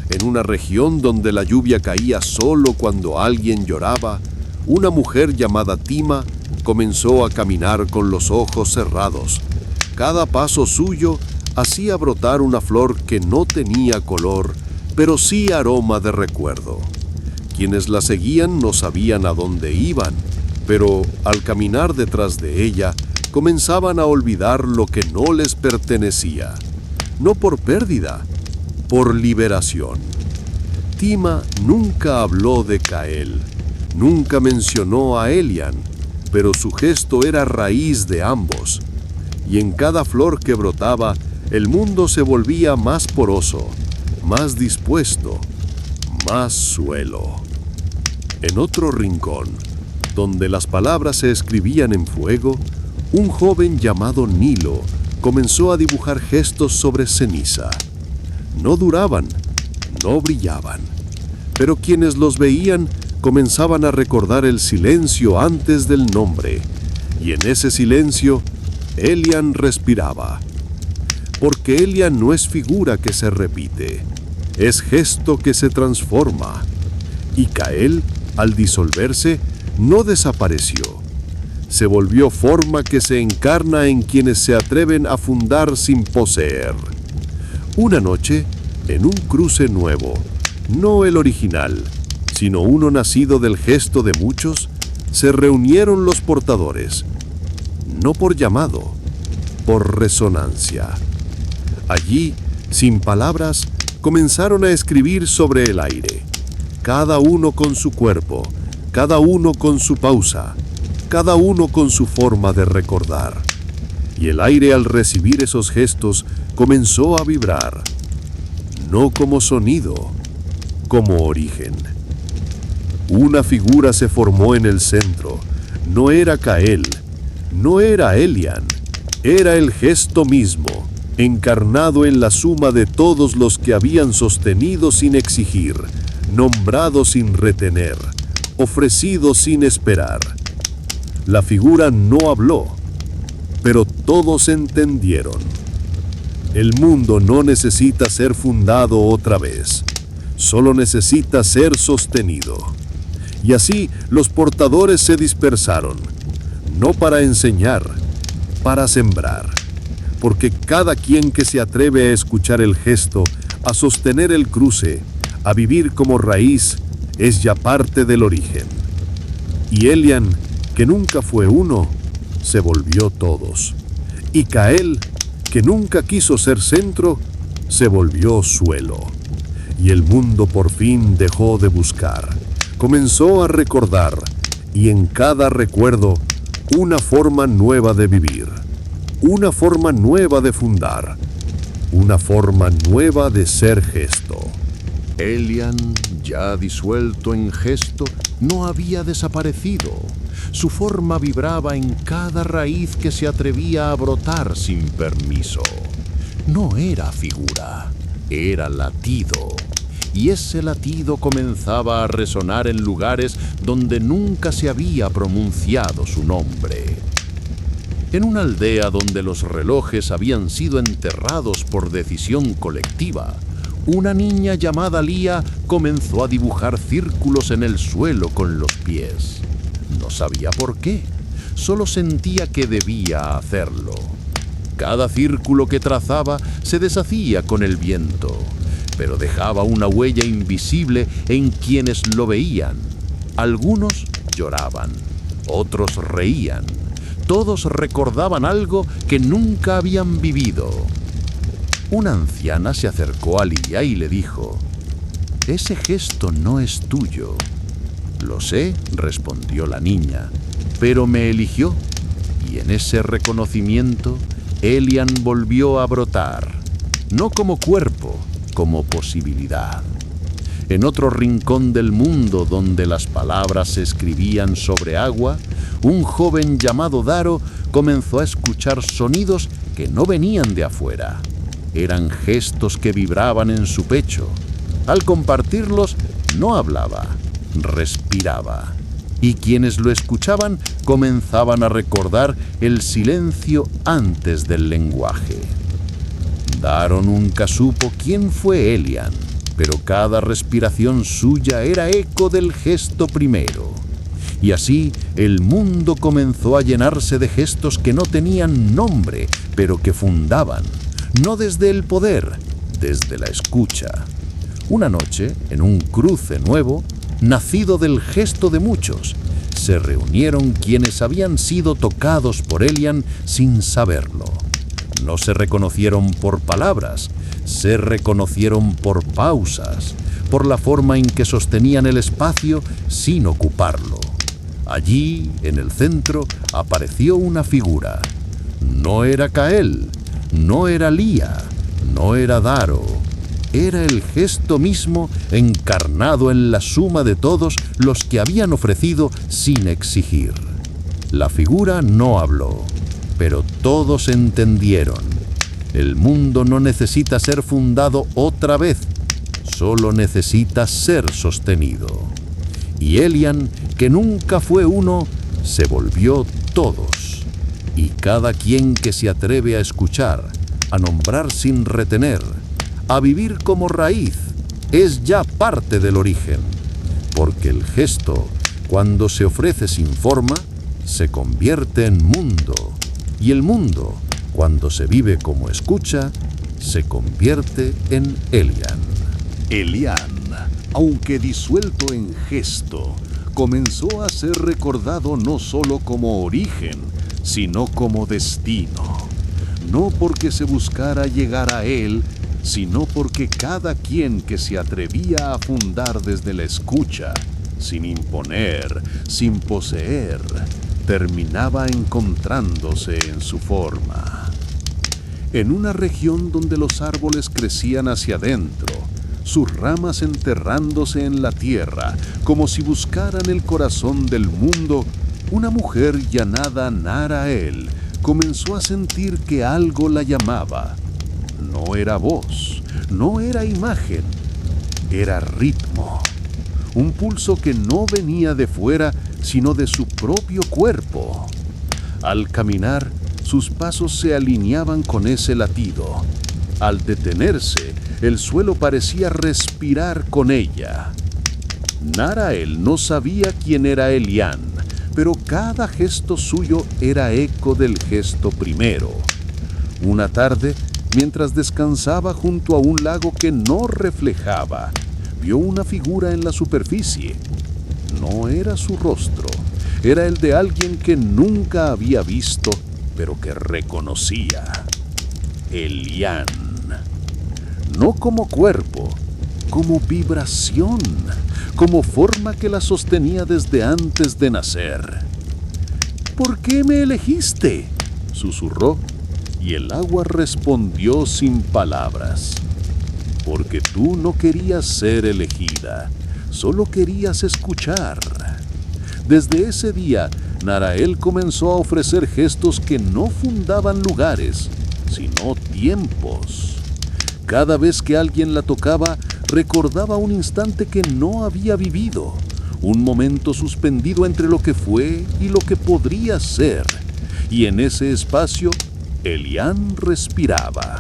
E: En una región donde la lluvia caía solo cuando alguien lloraba, una mujer llamada Tima comenzó a caminar con los ojos cerrados. Cada paso suyo hacía brotar una flor que no tenía color, pero sí aroma de recuerdo. Quienes la seguían no sabían a dónde iban, pero al caminar detrás de ella, comenzaban a olvidar lo que no les pertenecía. No por pérdida, por liberación. Tima nunca habló de Cael, nunca mencionó a Elian, pero su gesto era raíz de ambos. Y en cada flor que brotaba, el mundo se volvía más poroso, más dispuesto, más suelo. En otro rincón, donde las palabras se escribían en fuego, un joven llamado Nilo comenzó a dibujar gestos sobre ceniza. No duraban, no brillaban, pero quienes los veían comenzaban a recordar el silencio antes del nombre, y en ese silencio Elian respiraba. Porque Elian no es figura que se repite, es gesto que se transforma.
D: Y Cael, al disolverse, no desapareció. Se volvió forma que se encarna en quienes se atreven a fundar sin poseer. Una noche, en un cruce nuevo, no el original, sino uno nacido del gesto de muchos, se reunieron los portadores, no por llamado, por resonancia. Allí, sin palabras, comenzaron a escribir sobre el aire, cada uno con su cuerpo, cada uno con su pausa, cada uno con su forma de recordar. Y el aire, al recibir esos gestos, comenzó a vibrar, no como sonido, como origen. Una figura se formó en el centro. No era Cael, no era Elian, era el gesto mismo, encarnado en la suma de todos los que habían sostenido sin exigir, nombrado sin retener, ofrecido sin esperar. La figura no habló, pero todos entendieron. El mundo no necesita ser fundado otra vez, solo necesita ser sostenido. Y así los portadores se dispersaron, no para enseñar, para sembrar, porque cada quien que se atreve a escuchar el gesto, a sostener el cruce, a vivir como raíz, es ya parte del origen. Y Elian, que nunca fue uno, se volvió todos. Y Cael, que nunca quiso ser centro, se volvió suelo. Y el mundo por fin dejó de buscar, comenzó a recordar, y en cada recuerdo, una forma nueva de vivir, una forma nueva de fundar, una forma nueva de ser gesto.
C: Elian, ya disuelto en gesto, no había desaparecido. Su forma vibraba en cada raíz que se atrevía a brotar sin permiso. No era figura, era latido. Y ese latido comenzaba a resonar en lugares donde nunca se había pronunciado su nombre. En una aldea donde los relojes habían sido enterrados por decisión colectiva, una niña llamada Lía comenzó a dibujar círculos en el suelo con los pies. No sabía por qué, solo sentía que debía hacerlo. Cada círculo que trazaba se deshacía con el viento, pero dejaba una huella invisible en quienes lo veían. Algunos lloraban, otros reían, todos recordaban algo que nunca habían vivido. Una anciana se acercó a Lía y le dijo: «Ese gesto no es tuyo». «Lo sé», respondió la niña, «pero me eligió». Y en ese reconocimiento, Elian volvió a brotar, no como cuerpo, como posibilidad. En otro rincón del mundo donde las palabras se escribían sobre agua, un joven llamado Daro comenzó a escuchar sonidos que no venían de afuera. Eran gestos que vibraban en su pecho. Al compartirlos, no hablaba, respiraba. Y quienes lo escuchaban comenzaban a recordar el silencio antes del lenguaje. Daro nunca supo quién fue Elian, pero cada respiración suya era eco del gesto primero. Y así el mundo comenzó a llenarse de gestos que no tenían nombre, pero que fundaban, no desde el poder, desde la escucha. Una noche, en un cruce nuevo, nacido del gesto de muchos, se reunieron quienes habían sido tocados por Elian sin saberlo. No se reconocieron por palabras, se reconocieron por pausas, por la forma en que sostenían el espacio sin ocuparlo. Allí, en el centro, apareció una figura. No era Cael, no era Lía, no era Daro. Era el gesto mismo encarnado en la suma de todos los que habían ofrecido sin exigir. La figura no habló, pero todos entendieron. El mundo no necesita ser fundado otra vez, solo necesita ser sostenido. Y Elian, que nunca fue uno, se volvió todos. Y cada quien que se atreve a escuchar, a nombrar sin retener, a vivir como raíz, es ya parte del origen.
D: porque el gesto, cuando se ofrece sin forma, se convierte en mundo, y el mundo, cuando se vive como escucha, se convierte en Elian.
C: Elian, aunque disuelto en gesto, comenzó a ser recordado no solo como origen, sino como destino. No porque se buscara llegar a él, sino porque cada quien que se atrevía a fundar desde la escucha, sin imponer, sin poseer, terminaba encontrándose en su forma. En una región donde los árboles crecían hacia adentro, sus ramas enterrándose en la tierra, como si buscaran el corazón del mundo, una mujer llamada Narael comenzó a sentir que algo la llamaba. No era voz, no era imagen, era ritmo. Un pulso que no venía de fuera, sino de su propio cuerpo. Al caminar, sus pasos se alineaban con ese latido. Al detenerse, el suelo parecía respirar con ella. Narael no sabía quién era Elian, pero cada gesto suyo era eco del gesto primero. Una tarde, mientras descansaba junto a un lago que no reflejaba, vio una figura en la superficie. No era su rostro, era el de alguien que nunca había visto, pero que reconocía. Elian. No como cuerpo, como vibración, como forma que la sostenía desde antes de nacer. ¿Por qué me elegiste?, susurró, y el agua respondió sin palabras. Porque tú no querías ser elegida, solo querías escuchar. Desde ese día, Narael comenzó a ofrecer gestos que no fundaban lugares, sino tiempos. Cada vez que alguien la tocaba, recordaba un instante que no había vivido, un momento suspendido entre lo que fue y lo que podría ser. Y en ese espacio, Elian respiraba.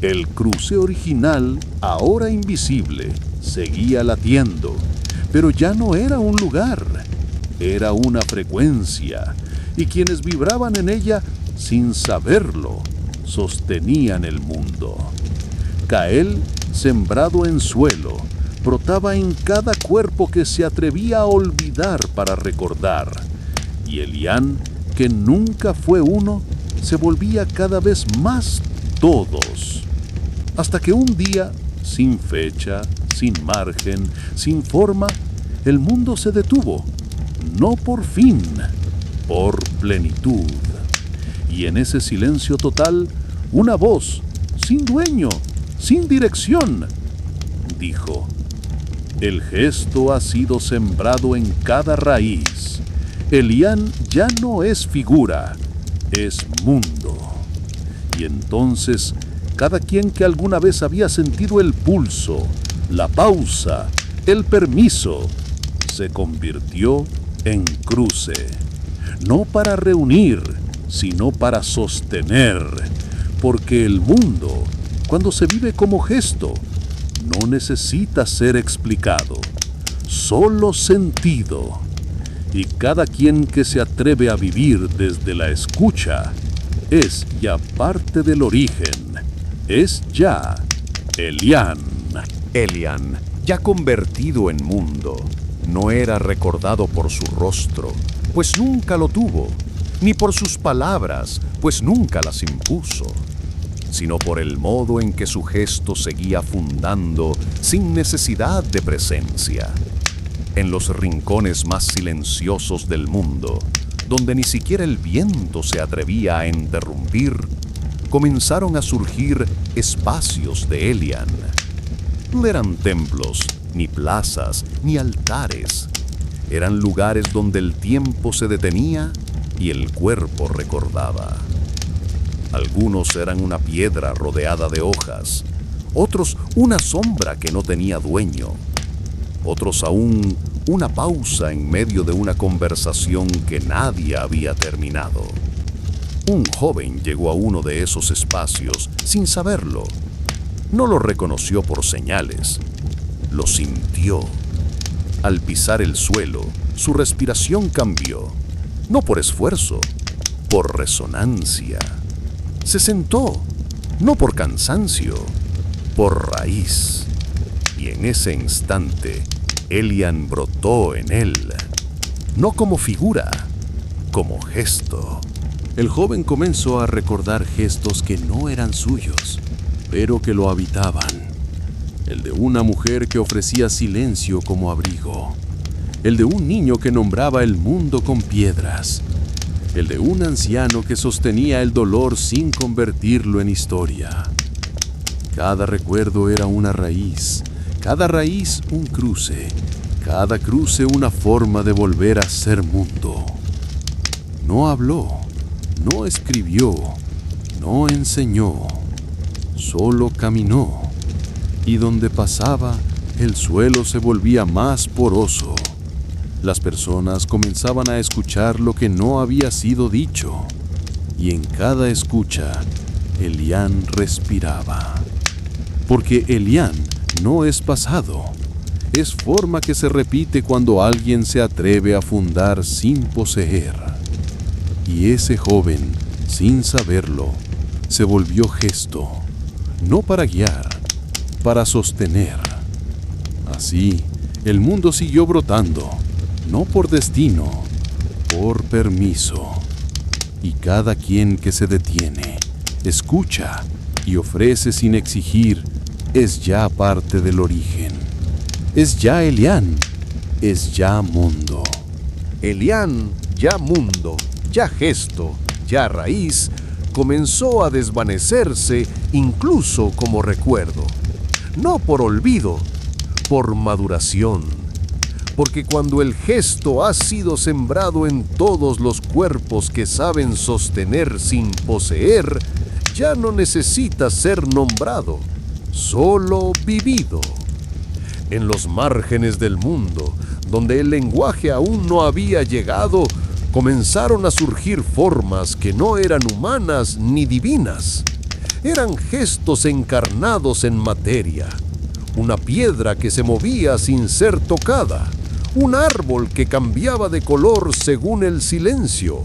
C: El cruce original, ahora invisible, seguía latiendo, pero ya no era un lugar, era una frecuencia, y quienes vibraban en ella, sin saberlo, sostenían el mundo. Cael, sembrado en suelo, brotaba en cada cuerpo que se atrevía a olvidar para recordar, y Elian, que nunca fue uno, se volvía cada vez más todos. Hasta que un día, sin fecha, sin margen, sin forma, el mundo se detuvo, no por fin, por plenitud. Y en ese silencio total, una voz, sin dueño, sin dirección, dijo: el gesto ha sido sembrado en cada raíz. Elian ya no es figura, es mundo. Y entonces, cada quien que alguna vez había sentido el pulso, la pausa, el permiso, se convirtió en cruce. No para reunir, sino para sostener. Porque el mundo, cuando se vive como gesto, no necesita ser explicado, solo sentido. Y cada quien que se atreve a vivir desde la escucha es ya parte del origen, es ya Elian.
D: Elian, ya convertido en mundo, no era recordado por su rostro, pues nunca lo tuvo, ni por sus palabras, pues nunca las impuso, sino por el modo en que su gesto seguía fundando sin necesidad de presencia. En los rincones más silenciosos del mundo, donde ni siquiera el viento se atrevía a interrumpir, comenzaron a surgir espacios de Elian. No eran templos, ni plazas, ni altares. Eran lugares donde el tiempo se detenía y el cuerpo recordaba. Algunos eran una piedra rodeada de hojas, otros una sombra que no tenía dueño, otros aún una pausa en medio de una conversación que nadie había terminado. Un joven llegó a uno de esos espacios sin saberlo. No lo reconoció por señales, lo sintió.
E: Al pisar el suelo, su respiración cambió, no por esfuerzo, por resonancia. Se sentó, no por cansancio, por raíz. Y en ese instante, Elian brotó en él, no como figura, como gesto. El joven comenzó a recordar gestos que no eran suyos, pero que lo habitaban. El de una mujer que ofrecía silencio como abrigo. El de un niño que nombraba el mundo con piedras. El de un anciano que sostenía el dolor sin convertirlo en historia. Cada recuerdo era una raíz, cada raíz un cruce, cada cruce una forma de volver a ser mundo. No habló, no escribió, no enseñó, solo caminó. Y donde pasaba, el suelo se volvía más poroso. Las personas comenzaban a escuchar lo que no había sido dicho. Y en cada escucha, Elian respiraba. Porque Elian no es pasado, es forma que se repite cuando alguien se atreve a fundar sin poseer. Y ese joven, sin saberlo, se volvió gesto, no para guiar, para sostener. Así, el mundo siguió brotando, no por destino, por permiso. Y cada quien que se detiene, escucha y ofrece sin exigir, es ya parte del origen. Es ya Elian, es ya mundo.
C: Elian, ya mundo, ya gesto, ya raíz, comenzó a desvanecerse incluso como recuerdo. No por olvido, por maduración. Porque cuando el gesto ha sido sembrado en todos los cuerpos que saben sostener sin poseer, ya no necesita ser nombrado, solo vivido. En los márgenes del mundo, donde el lenguaje aún no había llegado, comenzaron a surgir formas que no eran humanas ni divinas. Eran gestos encarnados en materia. Una piedra que se movía sin ser tocada. Un árbol que cambiaba de color según el silencio.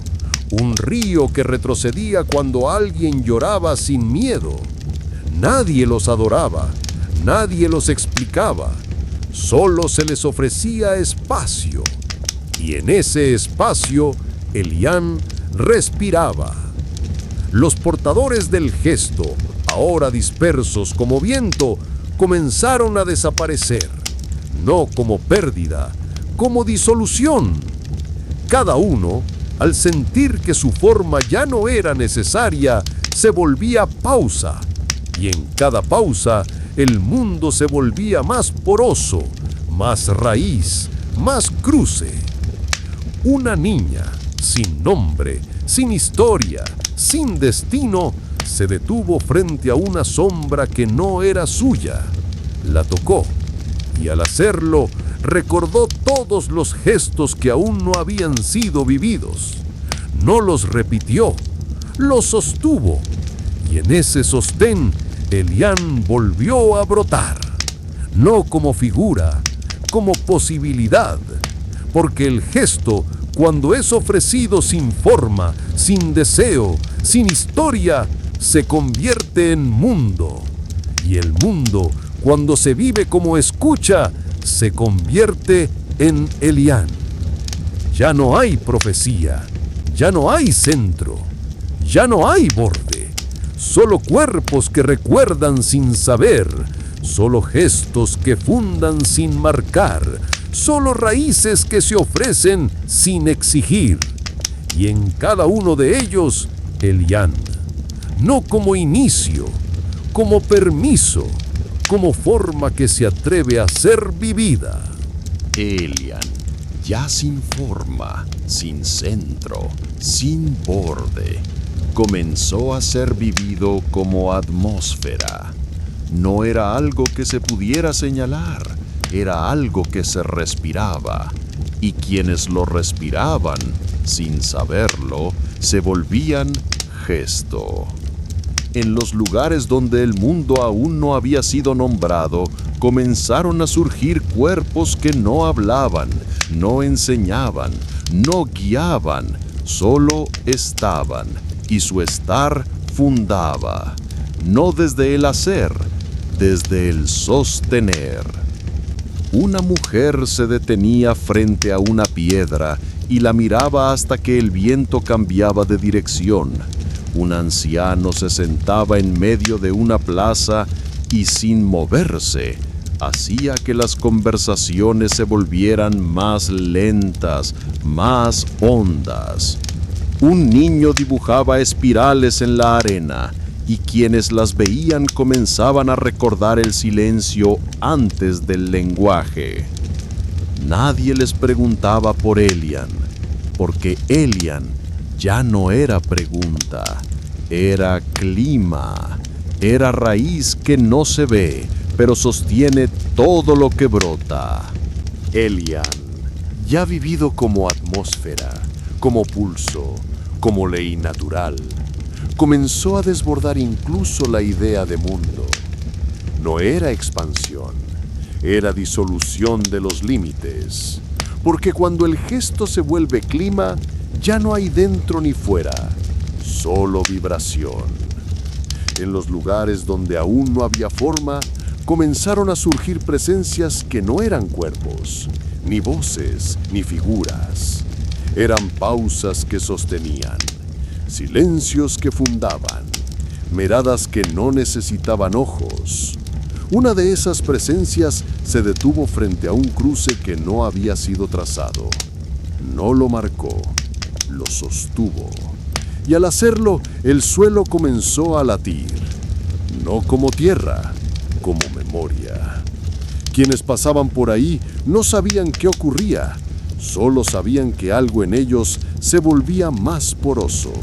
C: Un río que retrocedía cuando alguien lloraba sin miedo. Nadie los adoraba, nadie los explicaba. Solo se les ofrecía espacio. Y en ese espacio, Elian respiraba. Los portadores del gesto, ahora dispersos como viento, comenzaron a desaparecer, no como pérdida, como disolución. Cada uno, al sentir que su forma ya no era necesaria, se volvía pausa, y en cada pausa el mundo se volvía más poroso, más raíz, más cruce. Una niña, sin nombre, sin historia, sin destino, se detuvo frente a una sombra que no era suya. La tocó, y al hacerlo, recordó todos los gestos que aún no habían sido vividos. No los repitió, los sostuvo, y en ese sostén, Elian volvió a brotar. No como figura, como posibilidad, porque el gesto, cuando es ofrecido sin forma, sin deseo, sin historia, se convierte en mundo. Y el mundo, cuando se vive como escucha, se convierte en Elian. Ya no hay profecía, ya no hay centro, ya no hay borde. Solo cuerpos que recuerdan sin saber, solo gestos que fundan sin marcar, solo raíces que se ofrecen sin exigir. Y en cada uno de ellos, Elian. No como inicio, como permiso, como forma que se atreve a ser vivida.
D: Elian, ya sin forma, sin centro, sin borde, comenzó a ser vivido como atmósfera. No era algo que se pudiera señalar, era algo que se respiraba, y quienes lo respiraban, sin saberlo, se volvían gesto. en los lugares donde el mundo aún no había sido nombrado, comenzaron a surgir cuerpos que no hablaban, no enseñaban, no guiaban, solo estaban, y su estar fundaba, no desde el hacer, desde el sostener. Una mujer se detenía frente a una piedra y la miraba hasta que el viento cambiaba de dirección. Un anciano se sentaba en medio de una plaza y sin moverse, hacía que las conversaciones se volvieran más lentas, más hondas. Un niño dibujaba espirales en la arena y quienes las veían comenzaban a recordar el silencio antes del lenguaje. Nadie les preguntaba por Elian, porque Elian ya no era pregunta, era clima, era raíz que no se ve, pero sostiene todo lo que brota.
C: Elian, ya vivido como atmósfera, como pulso, como ley natural, comenzó a desbordar incluso la idea de mundo. No era expansión, era disolución de los límites, porque cuando el gesto se vuelve clima, ya no hay dentro ni fuera, solo vibración. En los lugares donde aún no había forma, comenzaron a surgir presencias que no eran cuerpos, ni voces, ni figuras. Eran pausas que sostenían, silencios que fundaban, miradas que no necesitaban ojos. Una de esas presencias se detuvo frente a un cruce que no había sido trazado. No lo marcó, lo sostuvo. Y al hacerlo, el suelo comenzó a latir. No como tierra, como memoria. Quienes pasaban por ahí no sabían qué ocurría, solo sabían que algo en ellos se volvía más poroso,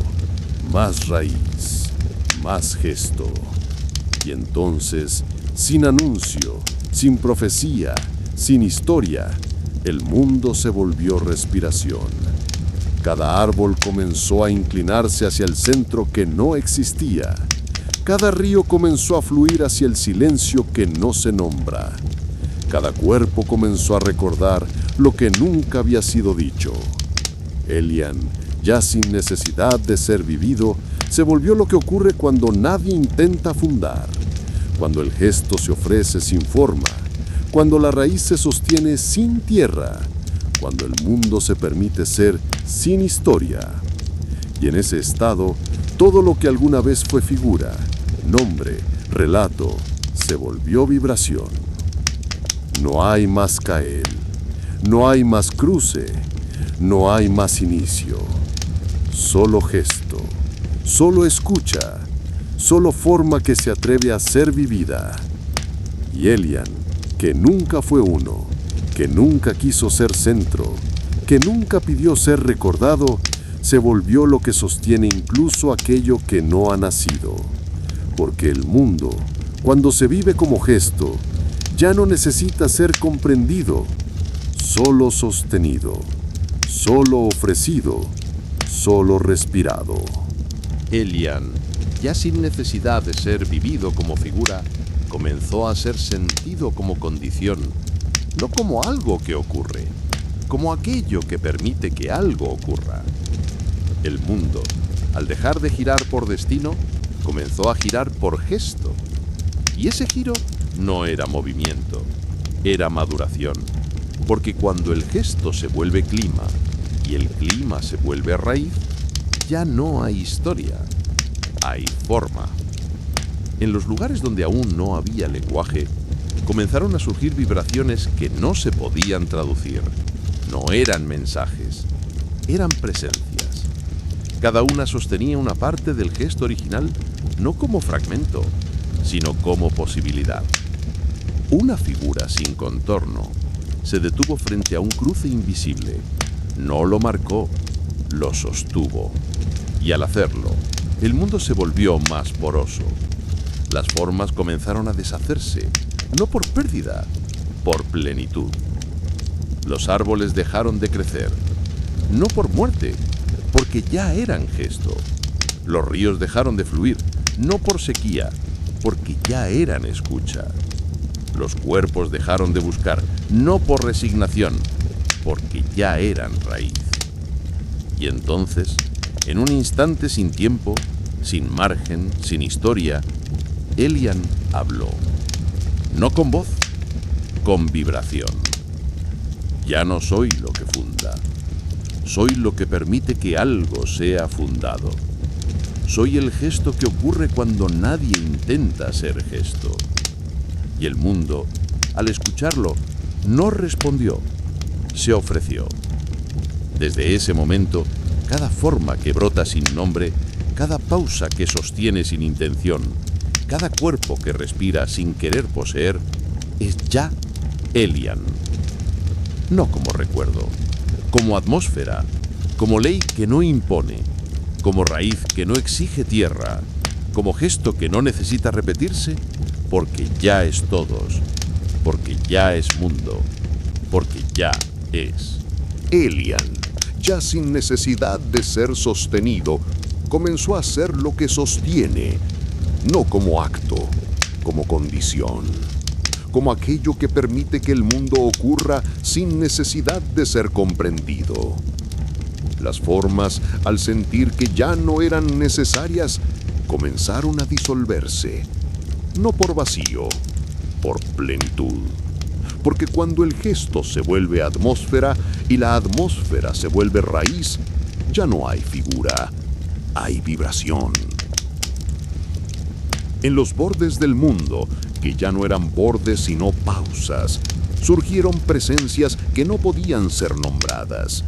C: más raíz, más gesto. Y entonces, sin anuncio, sin profecía, sin historia, el mundo se volvió respiración. Cada árbol comenzó a inclinarse hacia el centro que no existía. Cada río comenzó a fluir hacia el silencio que no se nombra. Cada cuerpo comenzó a recordar lo que nunca había sido dicho. Elian, ya sin necesidad de ser vivido, se volvió lo que ocurre cuando nadie intenta fundar, cuando el gesto se ofrece sin forma, cuando la raíz se sostiene sin tierra, cuando el mundo se permite ser sin historia. Y en ese estado, todo lo que alguna vez fue figura, nombre, relato, se volvió vibración. No hay más caer, no hay más cruce, no hay más inicio. Solo gesto, solo escucha, solo forma que se atreve a ser vivida. Y Elian, que nunca fue uno, que nunca quiso ser centro, que nunca pidió ser recordado, se volvió lo que sostiene incluso aquello que no ha nacido. Porque el mundo, cuando se vive como gesto, ya no necesita ser comprendido, solo sostenido, solo ofrecido, solo respirado. Elian, ya sin necesidad de ser vivido como figura, comenzó a ser sentido como condición, no como algo que ocurre, como aquello que permite que algo ocurra. El mundo, al dejar de girar por destino, comenzó a girar por gesto. Y ese giro no era movimiento, era maduración. Porque cuando el gesto se vuelve clima y el clima se vuelve raíz, ya no hay historia, hay forma. En los lugares donde aún no había lenguaje, comenzaron a surgir vibraciones que no se podían traducir. No eran mensajes, eran presencias. Cada una sostenía una parte del gesto original, no como fragmento, sino como posibilidad. Una figura sin contorno se detuvo frente a un cruce invisible. No lo marcó, lo sostuvo. Y al hacerlo, el mundo se volvió más poroso. Las formas comenzaron a deshacerse, no por pérdida, por plenitud. Los árboles dejaron de crecer, no por muerte, porque ya eran gesto. Los ríos dejaron de fluir, no por sequía, porque ya eran escucha. Los cuerpos dejaron de buscar, no por resignación, porque ya eran raíz. Y entonces, en un instante sin tiempo, sin margen, sin historia, Elian habló. No con voz, con vibración. Ya no soy lo que funda. Soy lo que permite que algo sea fundado. Soy el gesto que ocurre cuando nadie intenta ser gesto. Y el mundo, al escucharlo, no respondió, se ofreció. Desde ese momento, cada forma que brota sin nombre, cada pausa que sostiene sin intención, cada cuerpo que respira sin querer poseer, es ya Elian. No como recuerdo, como atmósfera, como ley que no impone, como raíz que no exige tierra, como gesto que no necesita repetirse, porque ya es todos, porque ya es mundo, porque ya es.
D: Elian, ya sin necesidad de ser sostenido, comenzó a ser lo que sostiene, no como acto, como condición, como aquello que permite que el mundo ocurra sin necesidad de ser comprendido. Las formas, al sentir que ya no eran necesarias, comenzaron a disolverse, no por vacío, por plenitud. Porque cuando el gesto se vuelve atmósfera y la atmósfera se vuelve raíz, ya no hay figura, hay vibración. En los bordes del mundo, que ya no eran bordes sino pausas, surgieron presencias que no podían ser nombradas,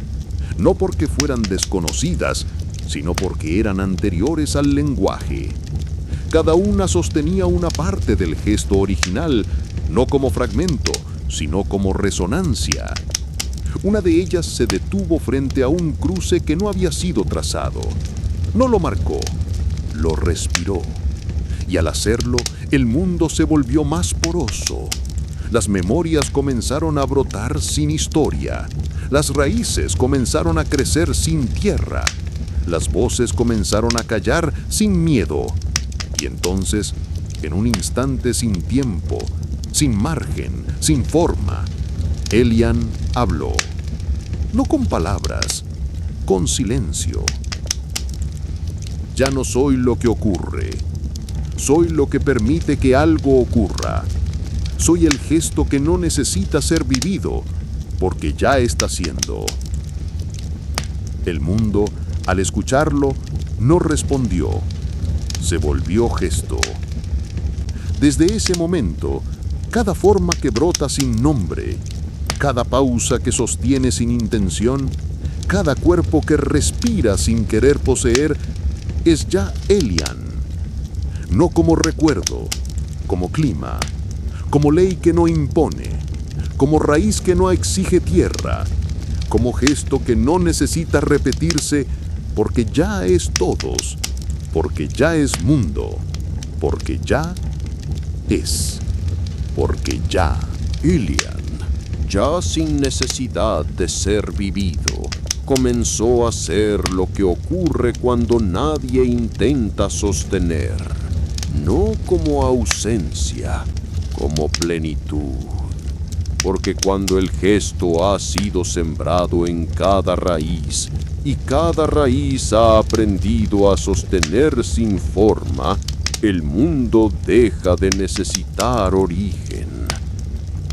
D: no porque fueran desconocidas, sino porque eran anteriores al lenguaje. Cada una sostenía una parte del gesto original, no como fragmento, sino como resonancia. Una de ellas se detuvo frente a un cruce que no había sido trazado. No lo marcó, lo respiró. Y al hacerlo, el mundo se volvió más poroso. Las memorias comenzaron a brotar sin historia. Las raíces comenzaron a crecer sin tierra. Las voces comenzaron a callar sin miedo. Y entonces, en un instante sin tiempo, sin margen, sin forma, Elian habló. No con palabras, con silencio. Ya no soy lo que ocurre. Soy lo que permite que algo ocurra. Soy el gesto que no necesita ser vivido, porque ya está siendo. El mundo, al escucharlo, no respondió. Se volvió gesto. Desde ese momento, cada forma que brota sin nombre, cada pausa que sostiene sin intención, cada cuerpo que respira sin querer poseer, es ya Elian. No como recuerdo, como clima, como ley que no impone, como raíz que no exige tierra, como gesto que no necesita repetirse, porque ya es todos, porque ya es mundo, porque ya es, porque ya.
C: Elian, ya sin necesidad de ser vivido, comenzó a ser lo que ocurre cuando nadie intenta sostener, no como ausencia, como plenitud. Porque cuando el gesto ha sido sembrado en cada raíz, y cada raíz ha aprendido a sostener sin forma, el mundo deja de necesitar origen.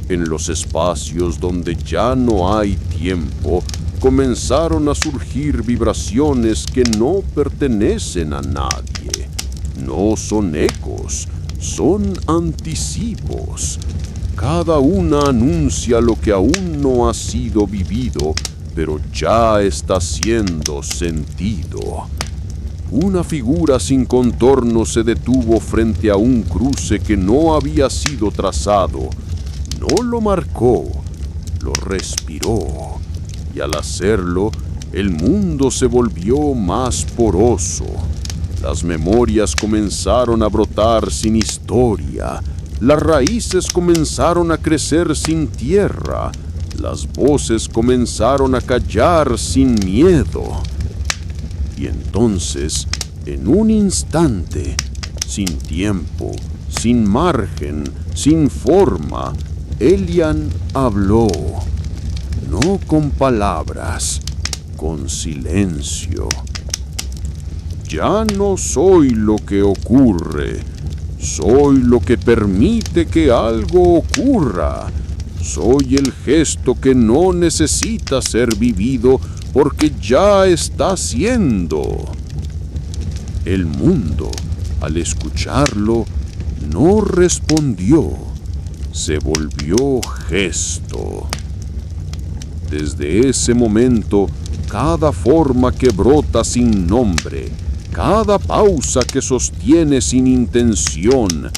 C: En los espacios donde ya no hay tiempo, comenzaron a surgir vibraciones que no pertenecen a nadie. No son ecos, son anticipos. Cada una anuncia lo que aún no ha sido vivido, pero ya está siendo sentido. Una figura sin contorno se detuvo frente a un cruce que no había sido trazado. No lo marcó, lo respiró. Y al hacerlo, el mundo se volvió más poroso. Las memorias comenzaron a brotar sin historia. Las raíces comenzaron a crecer sin tierra. Las voces comenzaron a callar sin miedo. Y entonces, en un instante,
D: sin tiempo, sin margen, sin forma, Elian habló, no con palabras, con silencio. Ya no soy lo que ocurre, soy lo que permite que algo ocurra. Soy el gesto que no necesita ser vivido porque ya está siendo. El mundo, al escucharlo, no respondió, se volvió gesto. Desde ese momento, cada forma que brota sin nombre, cada pausa que sostiene sin intención,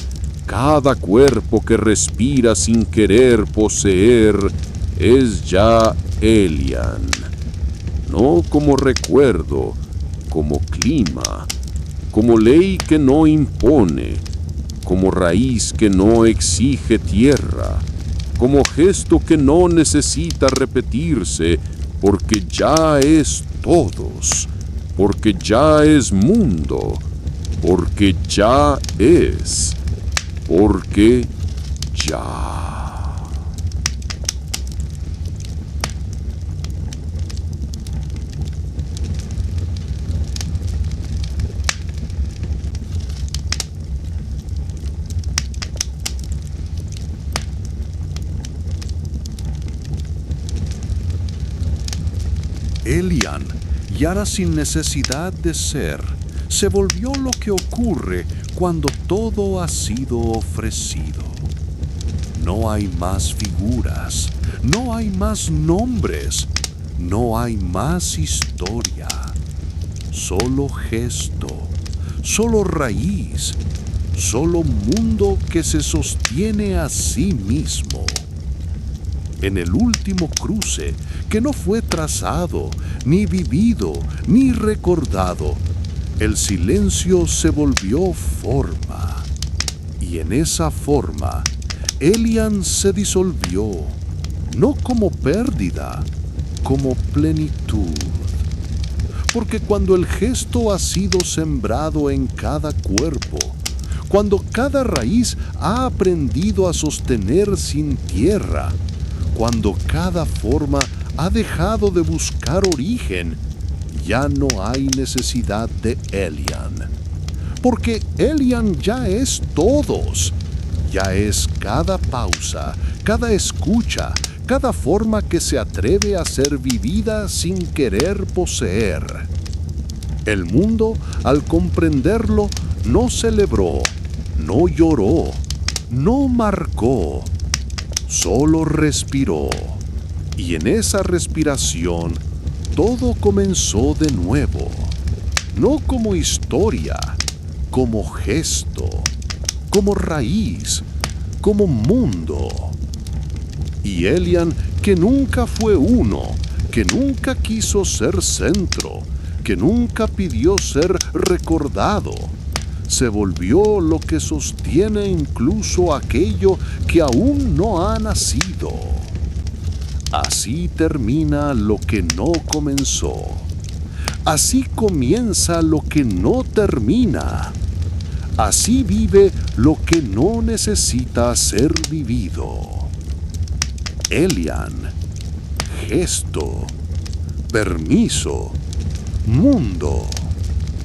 D: cada cuerpo que respira sin querer poseer, es ya Elian. No como recuerdo, como clima, como ley que no impone, como raíz que no exige tierra, como gesto que no necesita repetirse, porque ya es todos, porque ya es mundo, porque ya es, porque ya.
C: Elian, ya sin necesidad de ser, se volvió lo que ocurre cuando todo ha sido ofrecido. No hay más figuras, no hay más nombres, no hay más historia. Solo gesto, solo raíz, solo mundo que se sostiene a sí mismo. En el último cruce, que no fue trazado, ni vivido, ni recordado, el silencio se volvió forma. Y en esa forma, Elian se disolvió, no como pérdida, como plenitud. Porque cuando el gesto ha sido sembrado en cada cuerpo, cuando cada raíz ha aprendido a sostener sin tierra, cuando cada forma ha dejado de buscar origen, ya no hay necesidad de Elian. Porque Elian ya es todos. Ya es cada pausa, cada escucha, cada forma que se atreve a ser vivida sin querer poseer. El mundo, al comprenderlo, no celebró, no lloró, no marcó, solo respiró. Y en esa respiración, todo comenzó de nuevo, no como historia, como gesto, como raíz, como mundo. Y Elian, que nunca fue uno, que nunca quiso ser centro, que nunca pidió ser recordado, se volvió lo que sostiene incluso aquello que aún no ha nacido. Así termina lo que no comenzó. Así comienza lo que no termina. Así vive lo que no necesita ser vivido. Elian, gesto, permiso, mundo.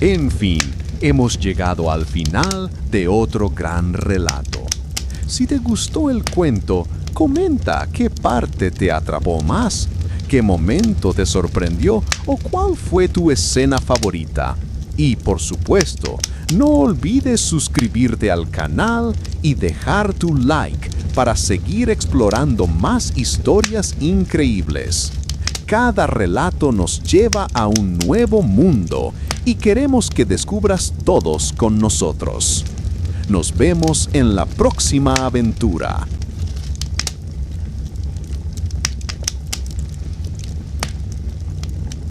F: En fin, hemos llegado al final de otro gran relato. Si te gustó el cuento, comenta qué parte te atrapó más, qué momento te sorprendió o cuál fue tu escena favorita. Y por supuesto, no olvides suscribirte al canal y dejar tu like para seguir explorando más historias increíbles. Cada relato nos lleva a un nuevo mundo y queremos que descubras todos con nosotros. Nos vemos en la próxima aventura.